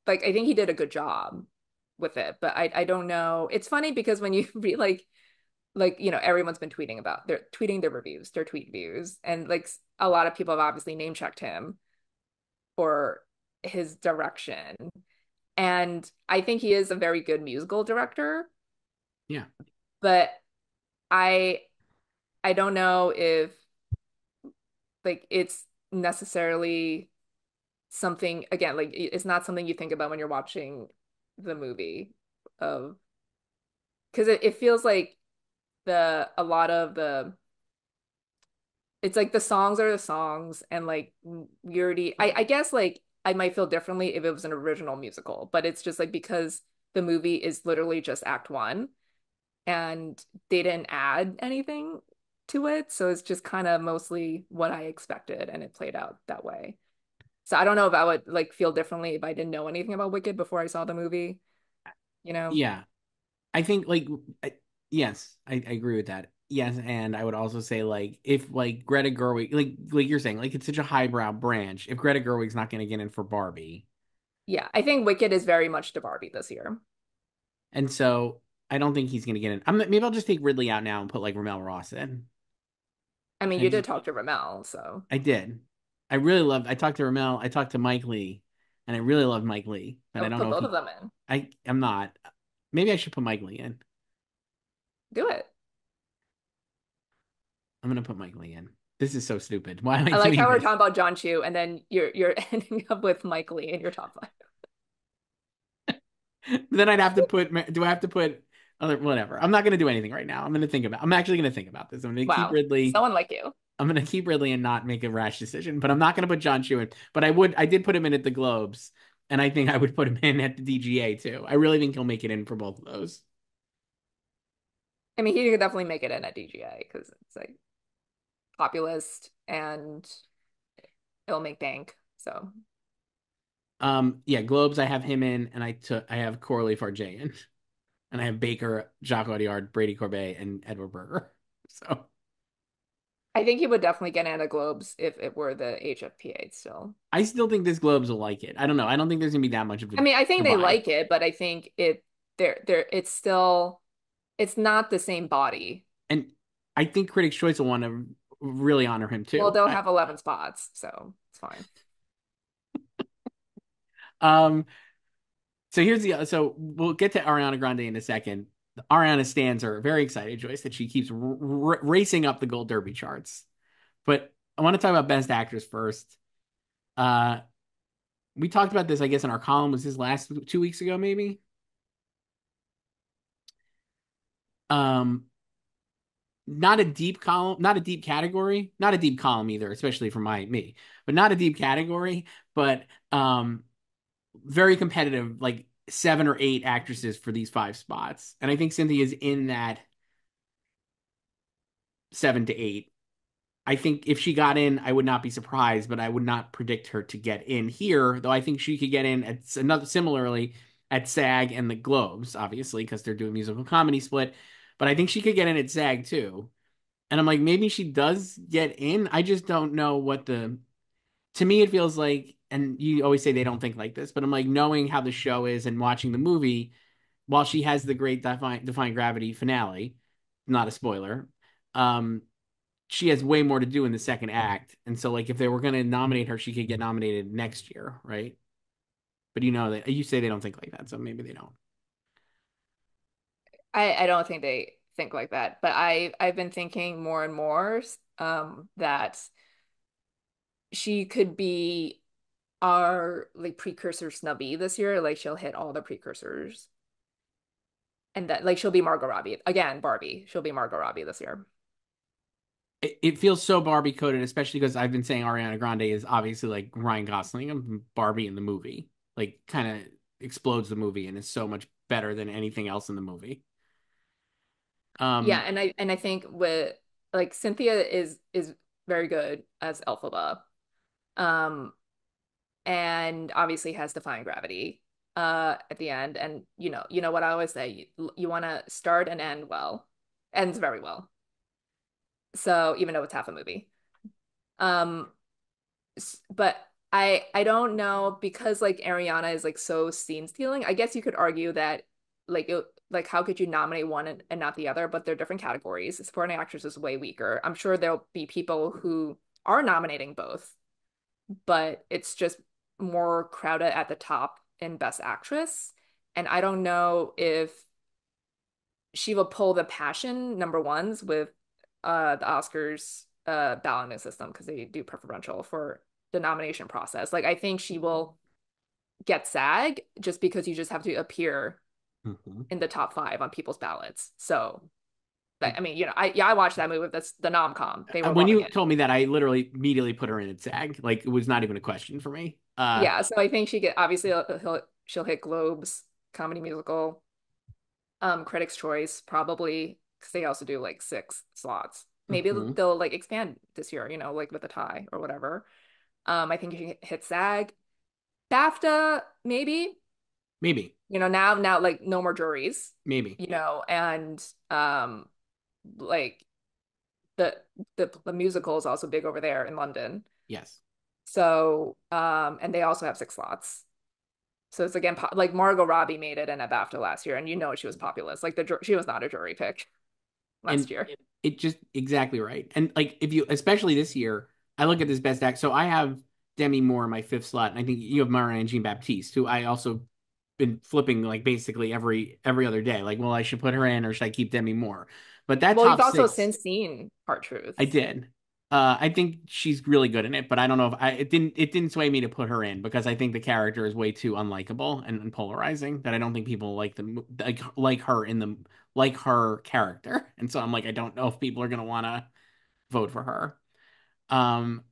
like I think he did a good job with it, but I don't know. It's funny because when you read like everyone's been tweeting about they're tweeting their reviews, their tweet views, and like a lot of people have obviously name checked him for his direction. And I think he is a very good musical director, yeah, but I I don't know if like it's necessarily something again like it's not something you think about when you're watching the movie of because it feels like the a lot of the it's like the songs are the songs and like you already I guess like I might feel differently if it was an original musical, but it's just like because the movie is literally just act one and they didn't add anything to it, so it's just kind of mostly what I expected and it played out that way. So I don't know if I would like feel differently if I didn't know anything about Wicked before I saw the movie, you know? yeah. I think like yes, I agree with that. Yes, and I would also say like if like Greta Gerwig, like you're saying, like it's such a highbrow branch. If Greta Gerwig's not going to get in for Barbie, Yeah, I think Wicked is very much to Barbie this year. and so I don't think he's going to get in. Maybe I'll just take Ridley out now and put like Ramel Ross in. I mean, And you did just talk to Ramel, so I did. I really love. I talked to Ramel. I talked to Mike Lee, and I really love Mike Lee. But I I would don't put know if both of he. them in. I'm not. Maybe I should put Mike Lee in. Do it. I'm gonna put Mike Lee in. This is so stupid. Why am I I like doing how we're this? talking about John Chu, and then you're ending up with Mike Lee in your top five. Then I'd have to put. Do I have to put other whatever? I'm not gonna do anything right now. I'm actually gonna think about this. I'm gonna keep Wow, Ridley. someone like you. I'm gonna keep Ridley and not make a rash decision. But I'm not gonna put John Chu in. But I would. I did put him in at the Globes, and I think I would put him in at the DGA too. I really think he'll make it in for both of those. I mean, he could definitely make it in at DGA because it's like populist and it'll make bank. So Yeah, Globes. I have him in, and I have Corley Farjay in, and I have Baker, Jacques Audiard, Brady Corbet, and Edward Berger. So I think he would definitely get Anna Globes if it were the HFPA still. I still think this Globes will like it. I don't know. I don't think there's gonna be that much of a I mean, I think they divide. like it, but I think it's still it's not the same body. And I think Critics' Choice will want to really honor him Well, too. they'll have 11 spots, so it's fine. Um, so here's the so we'll get to Ariana Grande in a second. Ariana stands are very excited, Joyce, that she keeps racing up the Gold Derby charts. But I want to talk about Best Actress first. Uh, we talked about this, I guess, in our column. Was this last 2 weeks ago, maybe? Um, not a deep column, not a deep category, not a deep column either, especially for me, but not a deep category, but very competitive, like seven or eight actresses for these five spots. And I think Cynthia's in that seven to eight. I think if she got in, I would not be surprised, but I would not predict her to get in here, though I think she could get in at another similarly at SAG and the Globes, obviously, because they're doing musical comedy split. But I think she could get in at SAG too. And I'm like, maybe she does get in. I just don't know what the to me it feels like, and you always say they don't think like this, but I'm like, knowing how the show is and watching the movie, while she has the great Defying Gravity finale, not a spoiler, um, she has way more to do in the second act. And so, like, if they were going to nominate her, she could get nominated next year, right? But you know that you say they don't think like that, so maybe they don't. I don't think they think like that, but I've been thinking more and more that she could be our like precursor snubby this year. Like she'll hit all the precursors. And that like she'll be Margot Robbie. Again, Barbie. She'll be Margot Robbie this year. It feels so Barbie coded, especially because I've been saying Ariana Grande is obviously like Ryan Gosling and Barbie in the movie, like kind of explodes the movie and is so much better than anything else in the movie. Yeah, Um, and I think with like Cynthia is very good as Elphaba. Um and obviously has Defying Gravity at the end. And you know what I always say, you want to start and end well. Ends very well. So even though it's half a movie. Um but I don't know because like Ariana is like so scene stealing. I guess you could argue that like how could you nominate one and not the other, but they're different categories. Supporting actress is way weaker. I'm sure there'll be people who are nominating both, but it's just more crowded at the top in Best Actress. And I don't know if she will pull the passion number ones with the Oscars balloting system because they do preferential for the nomination process. Like I think she will get SAG just because you just have to appear mhm. in the top five on people's ballots. So I mean, I watched that movie. That's the nom-com. They were When loving you it. told me that, I literally immediately put her in at SAG. Like it was not even a question for me. Yeah, so I think she get obviously she'll hit Globes, comedy musical, Critics' Choice probably because they also do like six slots. Maybe Mhm. they'll like expand this year, like with a tie or whatever. I think you can hit SAG, BAFTA maybe. Maybe, Now like no more juries, maybe, and like the the musical is also big over there in London. yes. So and they also have six slots. So it's again like Margot Robbie made it in a BAFTA last year, and she was populist. Like she was not a jury pick And last year. it just exactly right. And like if you, especially this year, I look at this best act. So I have Demi Moore in my fifth slot, and I think you have Mara and Jean Baptiste, who I also been flipping like basically every other day. Like, well, I should put her in, or should I keep Demi Moore? But that Well, you've top also six, since seen Hard I Truths. did. I think she's really good in it, but I don't know if it didn't sway me to put her in because I think the character is way too unlikable and polarizing that I don't think people like like her in the like her character. And so I'm like, I don't know if people are gonna want to vote for her. Um,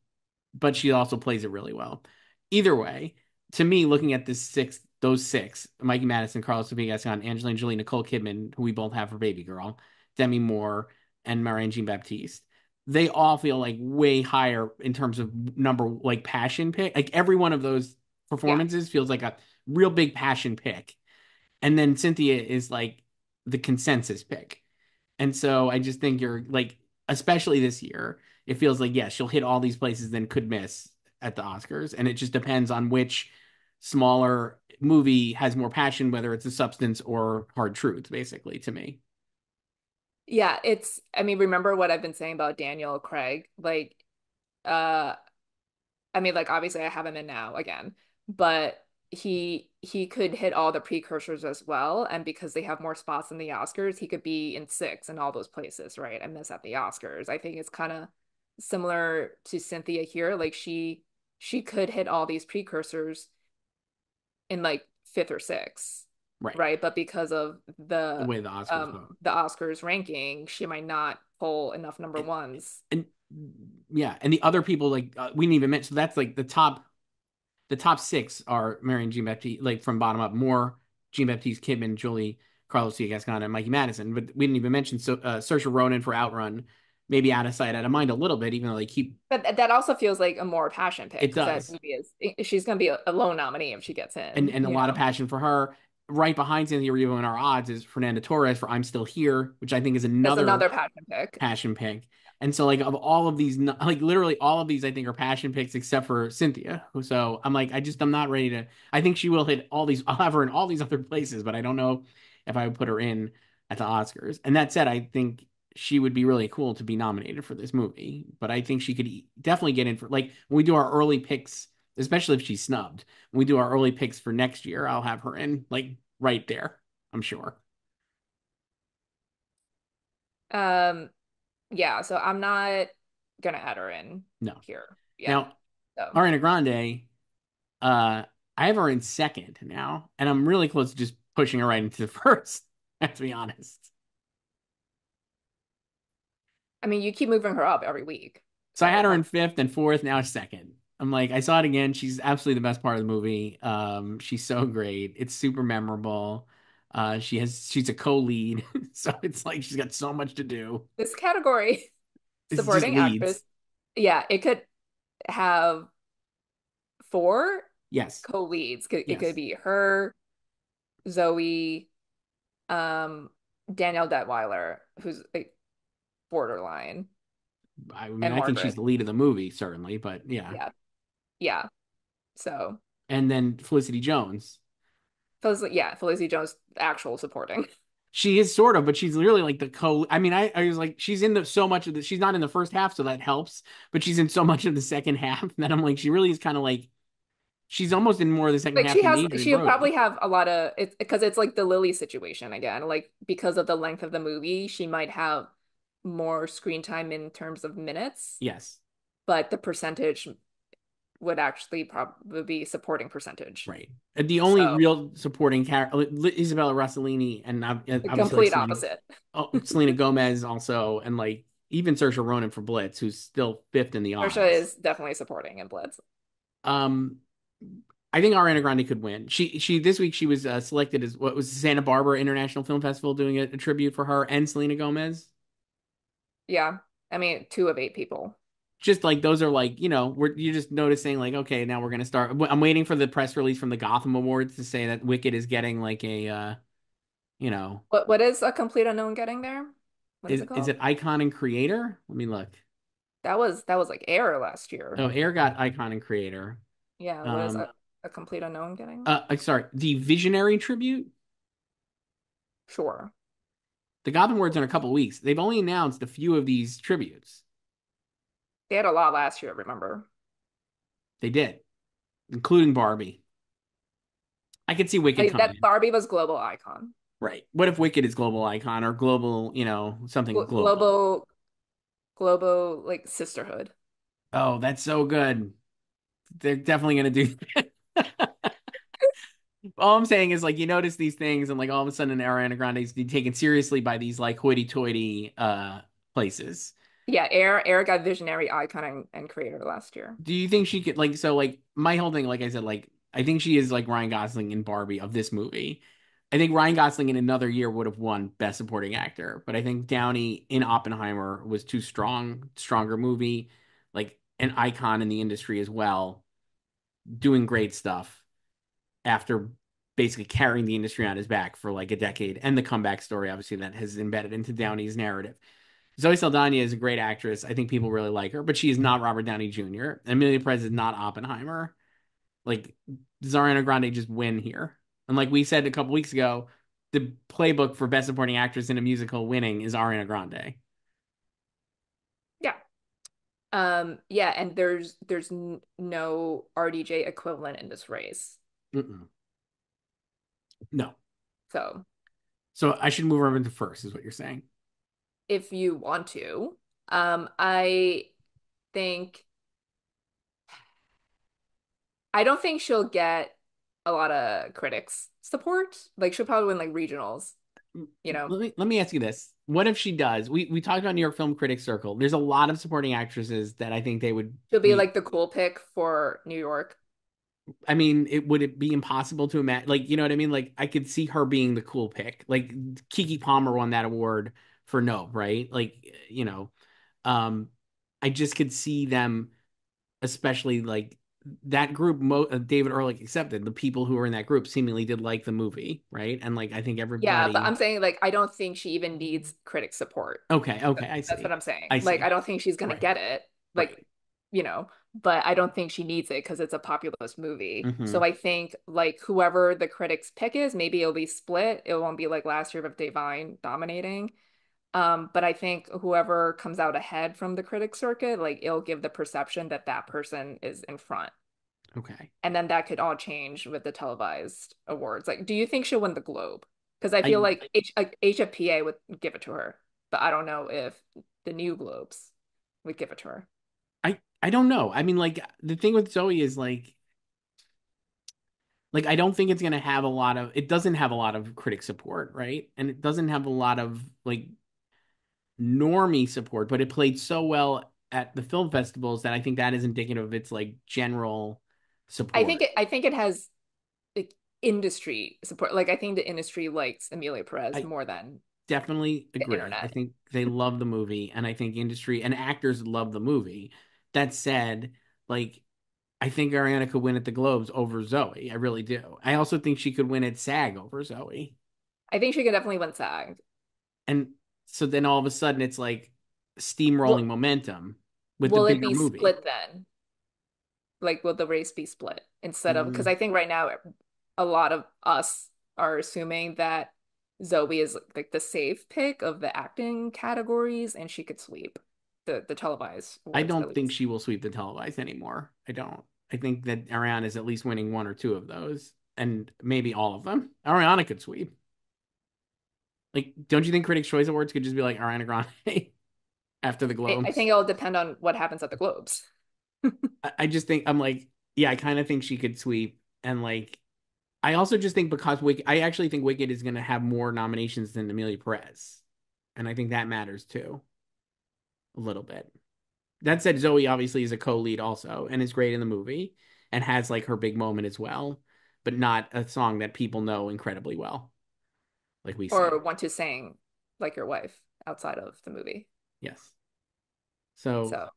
but she also plays it really well. Either way, to me, looking at those six, Mikey Madison, Carlos Gascon, Angelina Jolie, Nicole Kidman, who we both have for Baby Girl, Demi Moore, and Marianne Jean Baptiste, they all feel like way higher in terms of number, like passion pick. Like every one of those Yeah. performances feels like a real big passion pick. And then Cynthia is like the consensus pick. And so I just think you're like, especially this year, it feels like, yes, she'll hit all these places, then could miss at the Oscars. And it just depends on which smaller movie has more passion, whether it's a substance or hard truth, basically, to me. Yeah, I mean, remember what I've been saying about Daniel Craig? Like, uh, I mean, like obviously I have him in now again, but he could hit all the precursors as well. And because they have more spots in the Oscars, he could be in six in all those places, right? And miss at the Oscars. I think it's kind of similar to Cynthia here. Like she could hit all these precursors in like fifth or sixth, Right. right? But because of The way the Oscars vote. the Oscars ranking, she might not pull enough number And, ones. and yeah, and the other people, like, we didn't even mention, so that's like the top six are Marion Jean Baptiste, like from bottom up, Moore. Jean-Baptiste Kidman, Julie Carlos C. Gascon, and Mikey Madison. But we didn't even mention Saoirse Ronan for Outrun. Maybe out of sight, out of mind a little bit, even though they keep But that also feels like a more passion pick it because that does. movie is she's going to be a low nominee if she gets in, And a lot of passion for her. Right behind Cynthia Erivo in our odds is Fernanda Torres for I'm Still Here, which I think is That's another another passion pick. passion pick. And so like of all of these, like literally all of these, I think are passion picks except for Cynthia. So I'm like, I'm not ready to. I think she will hit all these. I'll have her in all these other places, but I don't know if I would put her in at the Oscars. And that said, I think she would be really cool to be nominated for this movie. But I think she could definitely get in for like when we do our early picks, especially if she's snubbed. When we do our early picks for next year, I'll have her in like right there. I'm sure. Um, yeah, so I'm not gonna add her in No. here. Yeah. Now, So Ariana Grande. I have her in second now, and I'm really close to just pushing her right into the first, I have to be honest. I mean, you keep moving her up every week. So I So had her I'm in fifth and fourth, now second. I'm like, I saw it again. She's absolutely the best part of the movie. She's so great. It's super memorable. She's a co-lead, so it's like she's got so much to do. this category, It's just supporting actress, leads. yeah, it could have four Yes, co-leads. It could yes. be her, Zoe, um, Danielle Detweiler, who's like borderline, I mean, and I think she's Margaret. the lead of the movie, certainly, but yeah. Yeah, yeah. So And then Felicity Jones. Felicity Jones, actual supporting. She is sort of, but she's really like the co. I mean, I was like, she's in the so much of the. She's not in the first half, so that helps. But she's in so much of the second half that I'm like, she really is kind of like she's almost in more of the second Like half than Adrian she'll Brody. probably have a lot of it's because it's like the Lily situation again. Like because of the length of the movie, she might have more screen time in terms of minutes, Yes, but the percentage would actually probably be supporting percentage. right. And the only So real supporting character, Isabella Rossellini, and the obviously like complete opposite. Selena Gomez also, and like even Saoirse Ronan for Blitz, who's still fifth in the Saoirse odds. is definitely supporting in Blitz. Um, I think Ariana Grande could win. She this week she was selected as what was the Santa Barbara International Film Festival doing a tribute for her and Selena Gomez. Yeah. I mean, two of eight people. Just like those are like you're just noticing like okay now we're gonna start. I'm waiting for the press release from the Gotham Awards to say that Wicked is getting like a you know What is a complete unknown getting there? What is it is called? it icon and creator? Let me look. That was like Air last year. Oh, Air got icon and creator. Yeah, what is Um, a complete unknown getting? sorry, the Visionary tribute. Sure. The Gotham Awards in a couple weeks. They've only announced a few of these tributes. They had a lot last year, remember? They did, including Barbie. I could see Wicked Like coming that in. Barbie was global icon. Right. What if Wicked is global icon or global, something global? Global like sisterhood. Oh, that's so good. They're definitely gonna do that. All I'm saying is like you notice these things and like all of a sudden Ariana Grande's being taken seriously by these like hoity-toity places. Yeah, Air got visionary icon and creator last year. Do you think she could like so like my whole thing, like I said, like I think she is like Ryan Gosling in Barbie of this movie. I think Ryan Gosling in another year would have won Best Supporting Actor, but I think Downey in Oppenheimer was too stronger movie, like an icon in the industry as well, doing great stuff after basically carrying the industry on his back for like a decade, and the comeback story, obviously, that has embedded into Downey's narrative. Zoe Saldana is a great actress. I think people really like her, but she is not Robert Downey Jr. Amelia Perez is not Oppenheimer. Like, does Ariana Grande just win here? And like we said a couple weeks ago, the playbook for Best Supporting Actress in a musical winning is Ariana Grande. Yeah. Yeah, and there's no RDJ equivalent in this race. Mm-mm. No. So, So I should move her into first, is what you're saying. if you want to, I think I don't think she'll get a lot of critics support. Like she'll probably win like regionals, you know. Let me ask you this. What if she does? We talked about New York Film Critics Circle. There's a lot of supporting actresses that I think they would She'll be be like the cool pick for New York. I mean, would it be impossible to imagine? Like, you know what I mean? Like, I could see her being the cool pick. Like, Kiki Palmer won that award for No, right? Like, um, I just could see them, especially like that group. David Ehrlich accepted. The people who were in that group seemingly did like the movie, right? And like, I think Yeah, but everybody. I'm saying like I don't think she even needs critic support. Okay, okay, I That's what see. I'm saying. I Like I see. don't think she's gonna Right, get it. Like, right. you know, but I don't think she needs it because it's a populist movie. Hmm. So I think like whoever the critics pick is, maybe it'll be split. It won't be like last year with Divine dominating. But I think whoever comes out ahead from the critic circuit, like it'll give the perception that that person is in front. Okay. And then that could all change with the televised awards. Like, do you think she'll win the Globe? Because I feel I like HFPA would give it to her, but I don't know if the new Globes would give it to her. I don't know. I mean, like the thing with Zoe is like I don't think it's gonna have a lot of it doesn't have a lot of critic support, right? And it doesn't have a lot of like normie support, but it played so well at the film festivals that I think that is indicative of its like general support. I think it has like industry support. Like I think the industry likes Amelia Perez I more than definitely the agree. I internet. think they love the movie, and I think industry and actors love the movie. That said, like I think Ariana could win at the Globes over Zoe. I really do. I also think she could win at SAG over Zoe. I think she could definitely win SAG. And so then all of a sudden it's like steamrolling Will momentum with the will it bigger be movie. split then? Like, will the race be split instead of because Mm, I think right now a lot of us are assuming that Zoe is like the safe pick of the acting categories and she could sweep the televised I awards at don't think least. she will sweep the televised anymore. I don't. I think that Ariana is at least winning one or two of those, and maybe all of them. Ariana could sweep. Like, don't you think Critics' Choice Awards could just be like Ariana Grande after the I think Globes? it'll depend on what happens at the Globes. I just think I'm like, yeah, I kind of think she could sweep, and like, I also just think because Wicked, I actually think Wicked is going to have more nominations than Amelia Perez, and I think that matters too a little bit. That said, Zoe obviously is a co-lead also and is great in the movie and has like her big moment as well, but not a song that people know incredibly well, like we Or see. want to sing like your wife outside of the movie. Yes. So So,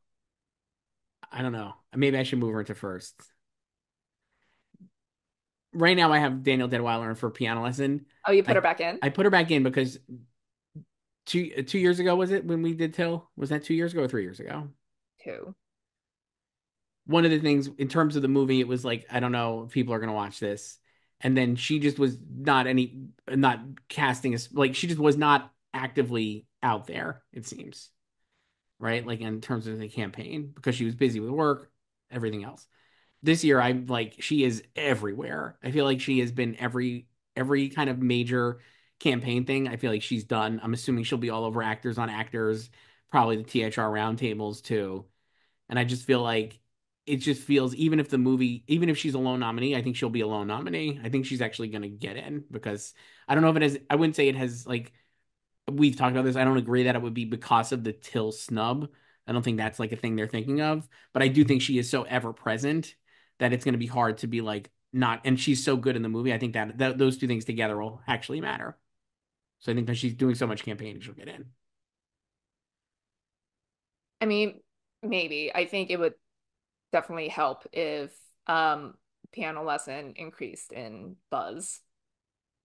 I don't know. Maybe I should move her into first. Right now I have Daniel Deadweiler in for piano lesson. oh, you put her I back in I put her back in because 2 years ago was it when we did Till? Was that 2 years ago or 3 years ago? too. One of the things in terms of the movie, it was like, I don't know if people are going to watch this. And then she just was not casting us, like, she just was not actively out there, it seems, right? Like, in terms of the campaign, because she was busy with work, everything else. This year, I'm like, she is everywhere. I feel like she has been every kind of major campaign thing. I feel like she's done. I'm assuming she'll be all over Actors on Actors, probably the THR roundtables too. And I just feel like it just feels even if the movie, even if she's a lone nominee, I think she'll be a lone nominee. I think she's actually going to get in because I don't know if it has, I wouldn't say it has like, we've talked about this. I don't agree that it would be because of the Till snub. I don't think that's like a thing they're thinking of, but I do think she is so ever present that it's going to be hard to be like not, and she's so good in the movie. I think that those two things together will actually matter. So I think that she's doing so much campaigning, she'll get in. I mean, maybe. I think it would definitely help if um piano lesson increased in buzz.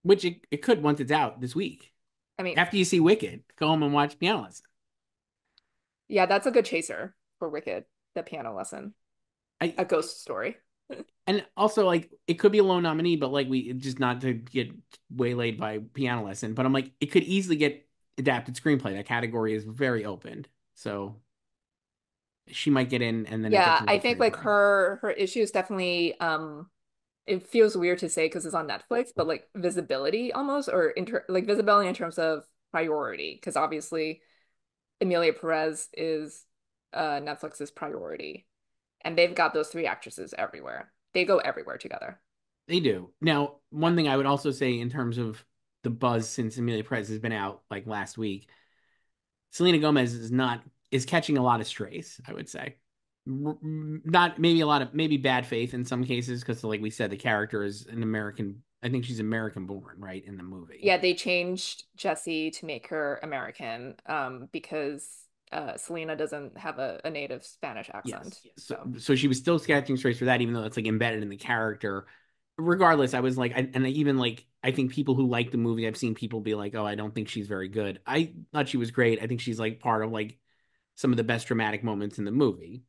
Which it could once it's out this week. I mean, After you see Wicked, go home and watch Piano Lesson. yeah, that's a good chaser for Wicked, the piano lesson, I a ghost story. and also like it could be a low nominee, but like we just not to get waylaid by Piano Lesson. But I'm like it could easily get adapted screenplay. That category is very open, so she might get in, and then it gets Yeah, into I the think like screenplay. her issue is definitely it feels weird to say because it's on Netflix, but like visibility almost or like visibility in terms of priority because obviously Emilia Perez is Netflix's priority and they've got those three actresses everywhere. They go everywhere together. They do. Now, one thing I would also say in terms of the buzz since Amelia Perez has been out like last week, Selena Gomez is catching a lot of strays, I would say, Not maybe a lot of maybe bad faith in some cases because, like we said, the character is an American. I think she's American born, right, in the movie. Yeah, they changed Jessie to make her American, because Selena doesn't have a native Spanish accent. Yes. So, So, so she was still sketching straight for that, even though it's like embedded in the character. Regardless, I was like, and I even like, I think people who like the movie, I've seen people be like, oh, I don't think she's very good. I thought she was great. I think she's like part of like some of the best dramatic moments in the movie.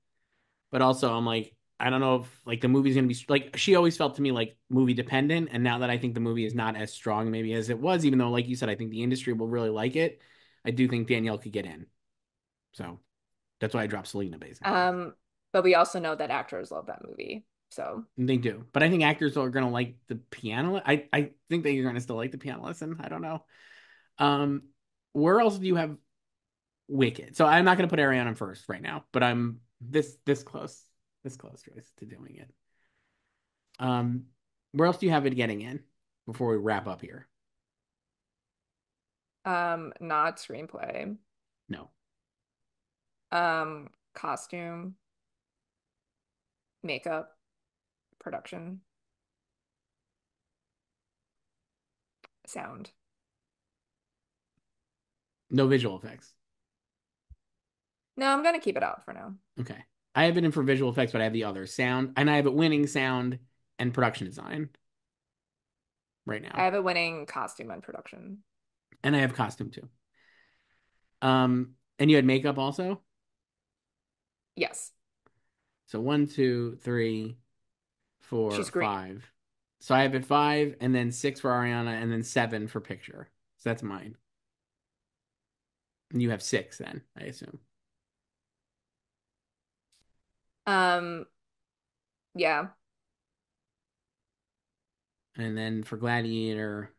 But also, I'm like, I don't know if like the movie's gonna be like she always felt to me like movie dependent. And now that I think the movie is not as strong maybe as it was, even though like you said, I think the industry will really like it. I do think Danielle could get in. So that's why I dropped Selena basically. um, but we also know that actors love that movie. So, They do, but I think actors are gonna like the piano. I think that you're gonna still like the piano lesson. I don't know. Um, where else do you have Wicked? So I'm not gonna put Ariana first right now, but I'm this close, Joyce, to doing it. Um, where else do you have it getting in before we wrap up here? not screenplay. No, Costume, makeup, production, sound. no visual effects. No, I'm gonna keep it out for now. Okay, I have it in for visual effects, but I have the other sound, and I have it winning sound and production design right I now, have a winning costume and production. and I have costume too. And you had makeup also. Yes, So one, two, three, four, she's green. five. So I have it five, and then six for Ariana, and then seven for picture. So that's mine. And you have six then, I assume. Um, yeah. And then for Gladiator,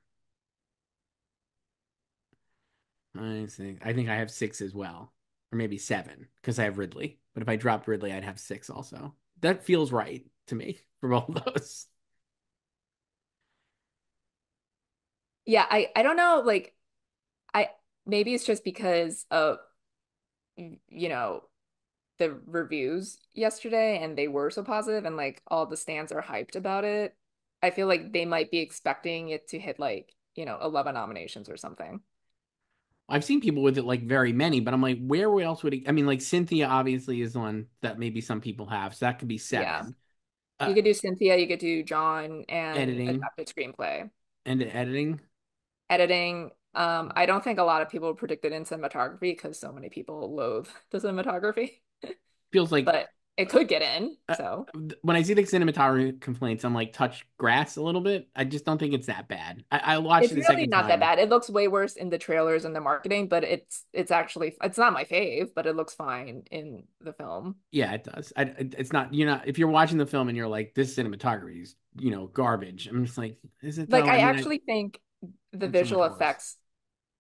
I think I have six as well, or maybe seven because I have Ridley. But if I dropped Ridley, I'd have six also. That feels right to me for both of those. Yeah, I don't know, like I maybe it's just because of you know the reviews yesterday and they were so positive and like all the stands are hyped about it. I feel like they might be expecting it to hit like, 11 nominations or something. I've seen people with it like very many, but I'm like, where else would it? I mean, like Cynthia obviously is one that maybe some people have, so that could be Yeah. seven. You Uh, could do Cynthia, you could do John and editing adapted screenplay. and editing Editing, I don't think a lot of people predicted in cinematography because so many people loathe the cinematography, feels like but it could get in, uh, so. when I see the cinematography complaints, I'm like, touch grass a little bit. I just don't think it's that bad. I watched It's it a really second not that time. bad. It looks way worse in the trailers and the marketing, but it's actually it's not my fave, but it looks fine in the film. Yeah, it does. It's not, you're not, if you're watching the film and you're like, this cinematography is, garbage. I'm just like, is it Like though? I I mean, actually think the it's so much visual worse. effects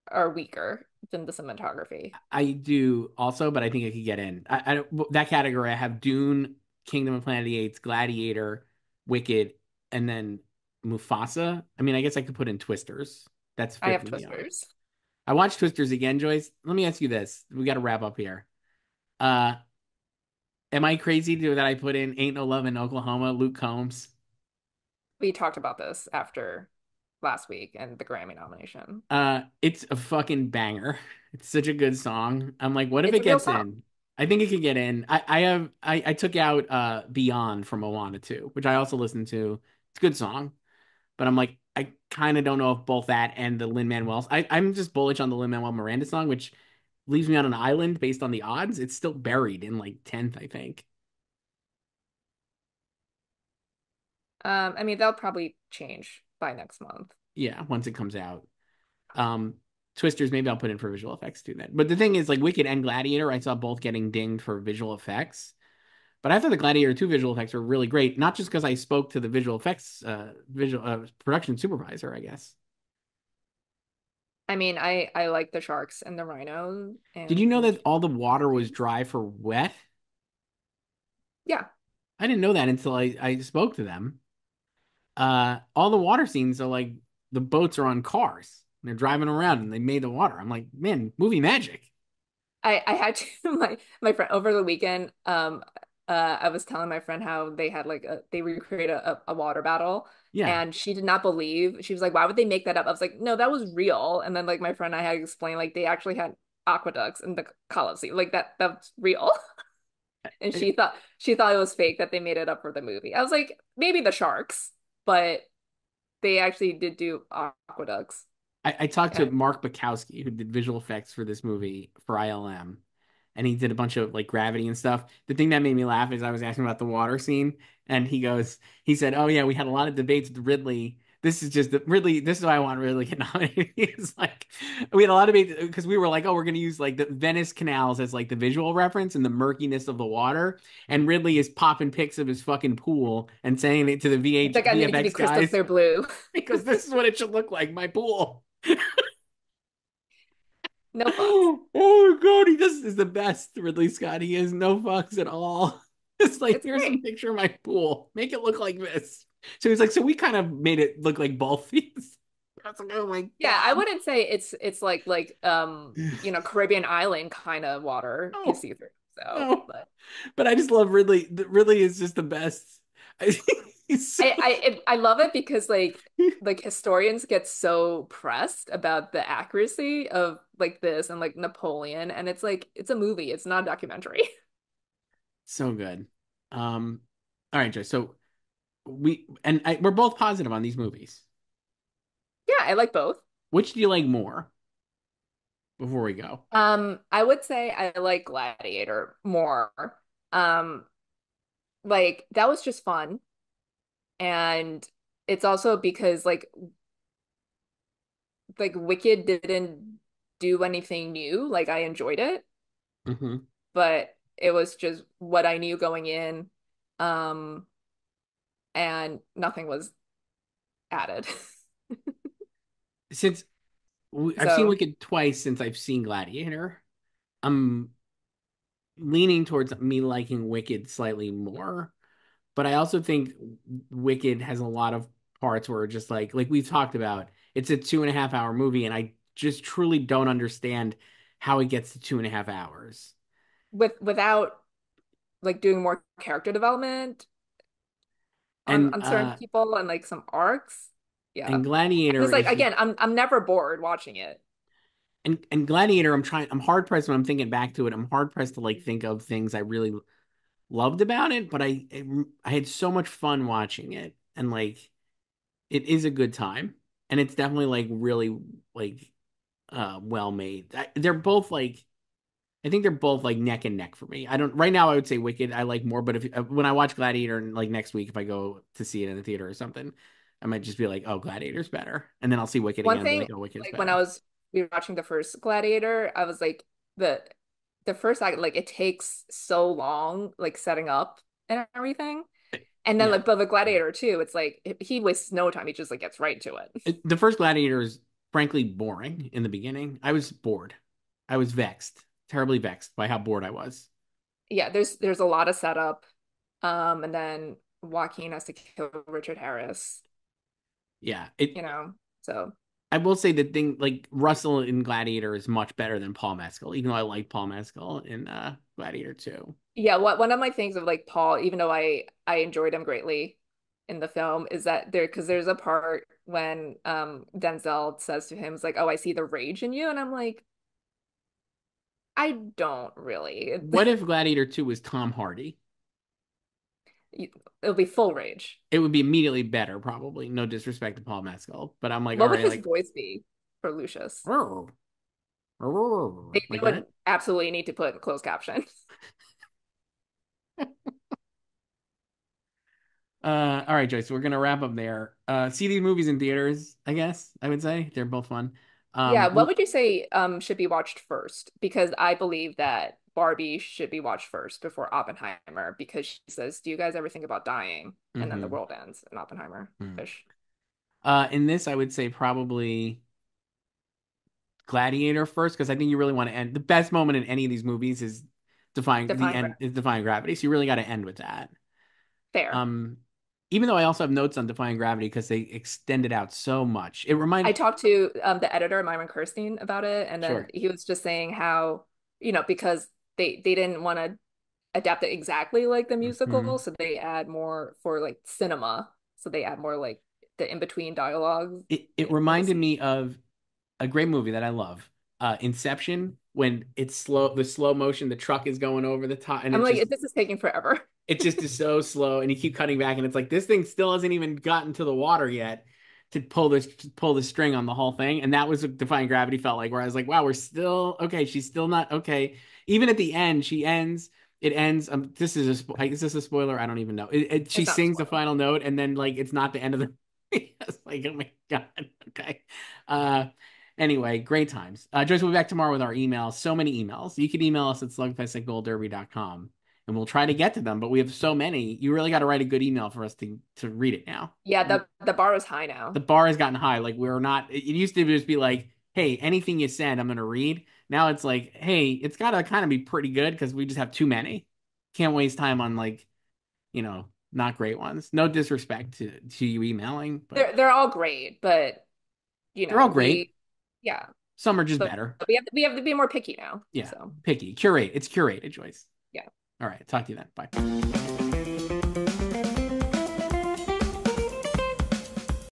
are weaker than the cinematography. I do also, but I think it could get in. That category, I have Dune, Kingdom of Planet of the Apes, Gladiator, Wicked, and then Mufasa. I mean, I guess I could put in Twisters. That's I have fifth in the odds. twisters. I watched Twisters again, Joyce. Let me ask you this. We got to wrap up here. Uh, am I crazy that I put in Ain't No Love in Oklahoma, Luke Combs? We talked about this after last week and the Grammy nomination. It's a fucking banger. It's such a good song. I'm like, what if It's it a real gets song. in? I think it could get in. I took out Beyond from Moana 2, which I also listened to. It's a good song, but I'm like, I kind of don't know if both that and the Lin-Manuel. I'm just bullish on the Lin-Manuel Miranda song, which leaves me on an island based on the odds. It's still buried in like 10th, I think. I mean, they'll probably change by next month. Yeah, once it comes out. Um, Twisters, maybe I'll put in for visual effects too then. But the thing is, like Wicked and Gladiator, I saw both getting dinged for visual effects. But I thought the Gladiator 2 visual effects were really great, not just because I spoke to the visual effects visual production supervisor, I guess. I mean, I like the sharks and the rhino Did you and know the that all the water was dry for wet? yeah. I didn't know that until I spoke to them. All the water scenes are like the boats are on cars. And they're driving around and they made the water. I'm like, man, movie magic. I had to my friend over the weekend, I was telling my friend how they had like they recreated a water battle, Yeah. and she did not believe. She was like, "Why would they make that up?" I was like, "No, that was real." And then like my friend and I had to explain like they actually had aqueducts in the Colosseum, like that's real. And I, she thought it was fake that they made it up for the movie. I was like, maybe the sharks, but they actually did do aqueducts. I talked to And Mark Bukowski, who did visual effects for this movie for ILM, and he did a bunch of like gravity and stuff. The thing that made me laugh is I was asking about the water scene, and he said, "Oh yeah, we had a lot of debates with Ridley. This is just Ridley. This is why I want Ridley to get nominated." It's like we had a lot of debates because we were like, "Oh, we're going to use like the Venice canals as like the visual reference and the murkiness of the water," and Ridley is popping pics of his fucking pool and saying it to the it's like I need it to be VFX crystal guys clear blue. because this is what it should look like, my pool. No fucks. Oh my God, he just is the best, Ridley Scott. He has no fucks at all. It's like, It's here's a great. picture of my pool. Make it look like this. So he's like, so we kind of made it look like both these. I was like, oh my Yeah, I God. wouldn't say it's like Caribbean island kind of water you No, see through. So, no. but But I just love Ridley. Ridley is just the best. He's so I love it because like historians get so pressed about the accuracy of like this and like Napoleon, and it's like it's a movie, it's not a documentary. so good. All right, Joe. So we're both positive on these movies. Yeah, I like both. Which do you like more before we go? I would say I like Gladiator more. Um, like that was just fun, and it's also because like Wicked didn't do anything new. Like I enjoyed it, Hmm. but it was just what I knew going in. Um, and nothing was added. Since I've seen So Wicked twice since I've seen Gladiator. I'm leaning towards me liking Wicked slightly more, but I also think Wicked has a lot of parts where just like we've talked about, it's a 2.5 hour movie, and I just truly don't understand how it gets to 2.5 hours. without like doing more character development And on certain people and like some arcs. Yeah. and And Gladiator it's like is just again, I'm never bored watching it. and Gladiator, I'm hard pressed when I'm thinking back to it. I'm hard pressed to like think of things I really loved about it, but I had so much fun watching it, and like it is a good time, and it's definitely like really like well made. They're both like I think they're both like neck and neck for me. I don't right now I would say Wicked I like more, but if when I watch Gladiator and like next week if I go to see it in the theater or something, I might just be like, oh, Gladiator's better, and then I'll see Wicked again One and be thing, like, oh, Wicked's like when I better. was rewatching the first Gladiator, I was like the the first act, like it takes so long, like setting up and everything. And then Yeah. like but the Gladiator too, it's like he wastes no time. He just like gets right to it. The first Gladiator is frankly boring in the beginning. I was bored. I was vexed, terribly vexed by how bored I was. Yeah, there's a lot of setup. And then Joaquin has to kill Richard Harris, Yeah, you know. So I will say the thing like Russell in Gladiator is much better than Paul Mescal, even though I like Paul Mescal in Gladiator 2. yeah, what one of my things of like Paul, even though I enjoyed him greatly in the film, is that there's a part when Denzel says to him, it's like, "Oh, I see the rage in you," and I'm like, I don't really. What if Gladiator 2 was Tom Hardy? It'll be full rage. It would be immediately better, probably. No disrespect to Paul Mescal, but I'm like, all What would right, his like, voice be for Lucius? They like would that. absolutely need to put closed caption. All right, Joyce, we're gonna wrap up there. See these movies in theaters, I guess I would say they're both fun. Yeah, what We would you say should be watched first? Because I believe that Barbie should be watched first before Oppenheimer because she says, "Do you guys ever think about dying?" And then the hmm world ends in Oppenheimer. Ish. In this, I would say probably Gladiator first because I think you really want to end. The best moment in any of these movies is defying the Define end gravity. is defying gravity. So you really got to end with that. Fair. Um, Even though I also have notes on defying gravity because they extend it out so much. It I reminded talked to the editor, Myron Kirstein, about it, and then sure. he was just saying how, because they didn't want to. adapt it exactly like the musical, Mhm. so they add more for like cinema. So they add more like the in-between dialogue It in the reminded scene. me of a great movie that I love, Inception, when it's slow, the slow motion, the truck is going over the top, and I'm like, this is taking forever. it just is so slow, and you keep cutting back, and it's like this thing still hasn't even gotten to the water yet to pull the string on the whole thing, and that was what Defying Gravity felt like, where I was like, wow, we're still okay. She's still not okay. Even at the end, she ends. It ends. This is is this a spoiler? I don't even know. She It's not a sings the spoiler. final note, and then like it's not the end of the. It's like, oh my God. Okay. Uh, Anyway, great times. Joyce, we'll be back tomorrow with our emails. So many emails. You can email us at slugfest@goldderby.com and we'll try to get to them, but we have so many. You really got to write a good email for us to read it now. Yeah, the bar is high now. The bar has gotten high. Like we're not. It used to just be like, hey, anything you send, I'm gonna read. Now it's like, hey, it's got to kind of be pretty good because we just have too many. Can't waste time on like, not great ones. No disrespect to you emailing, but They're all great, but they're all great. yeah, Some are just but better. we have to be more picky now. Yeah, So picky, curate. It's curated, Joyce. yeah. All right, talk to you then. Bye.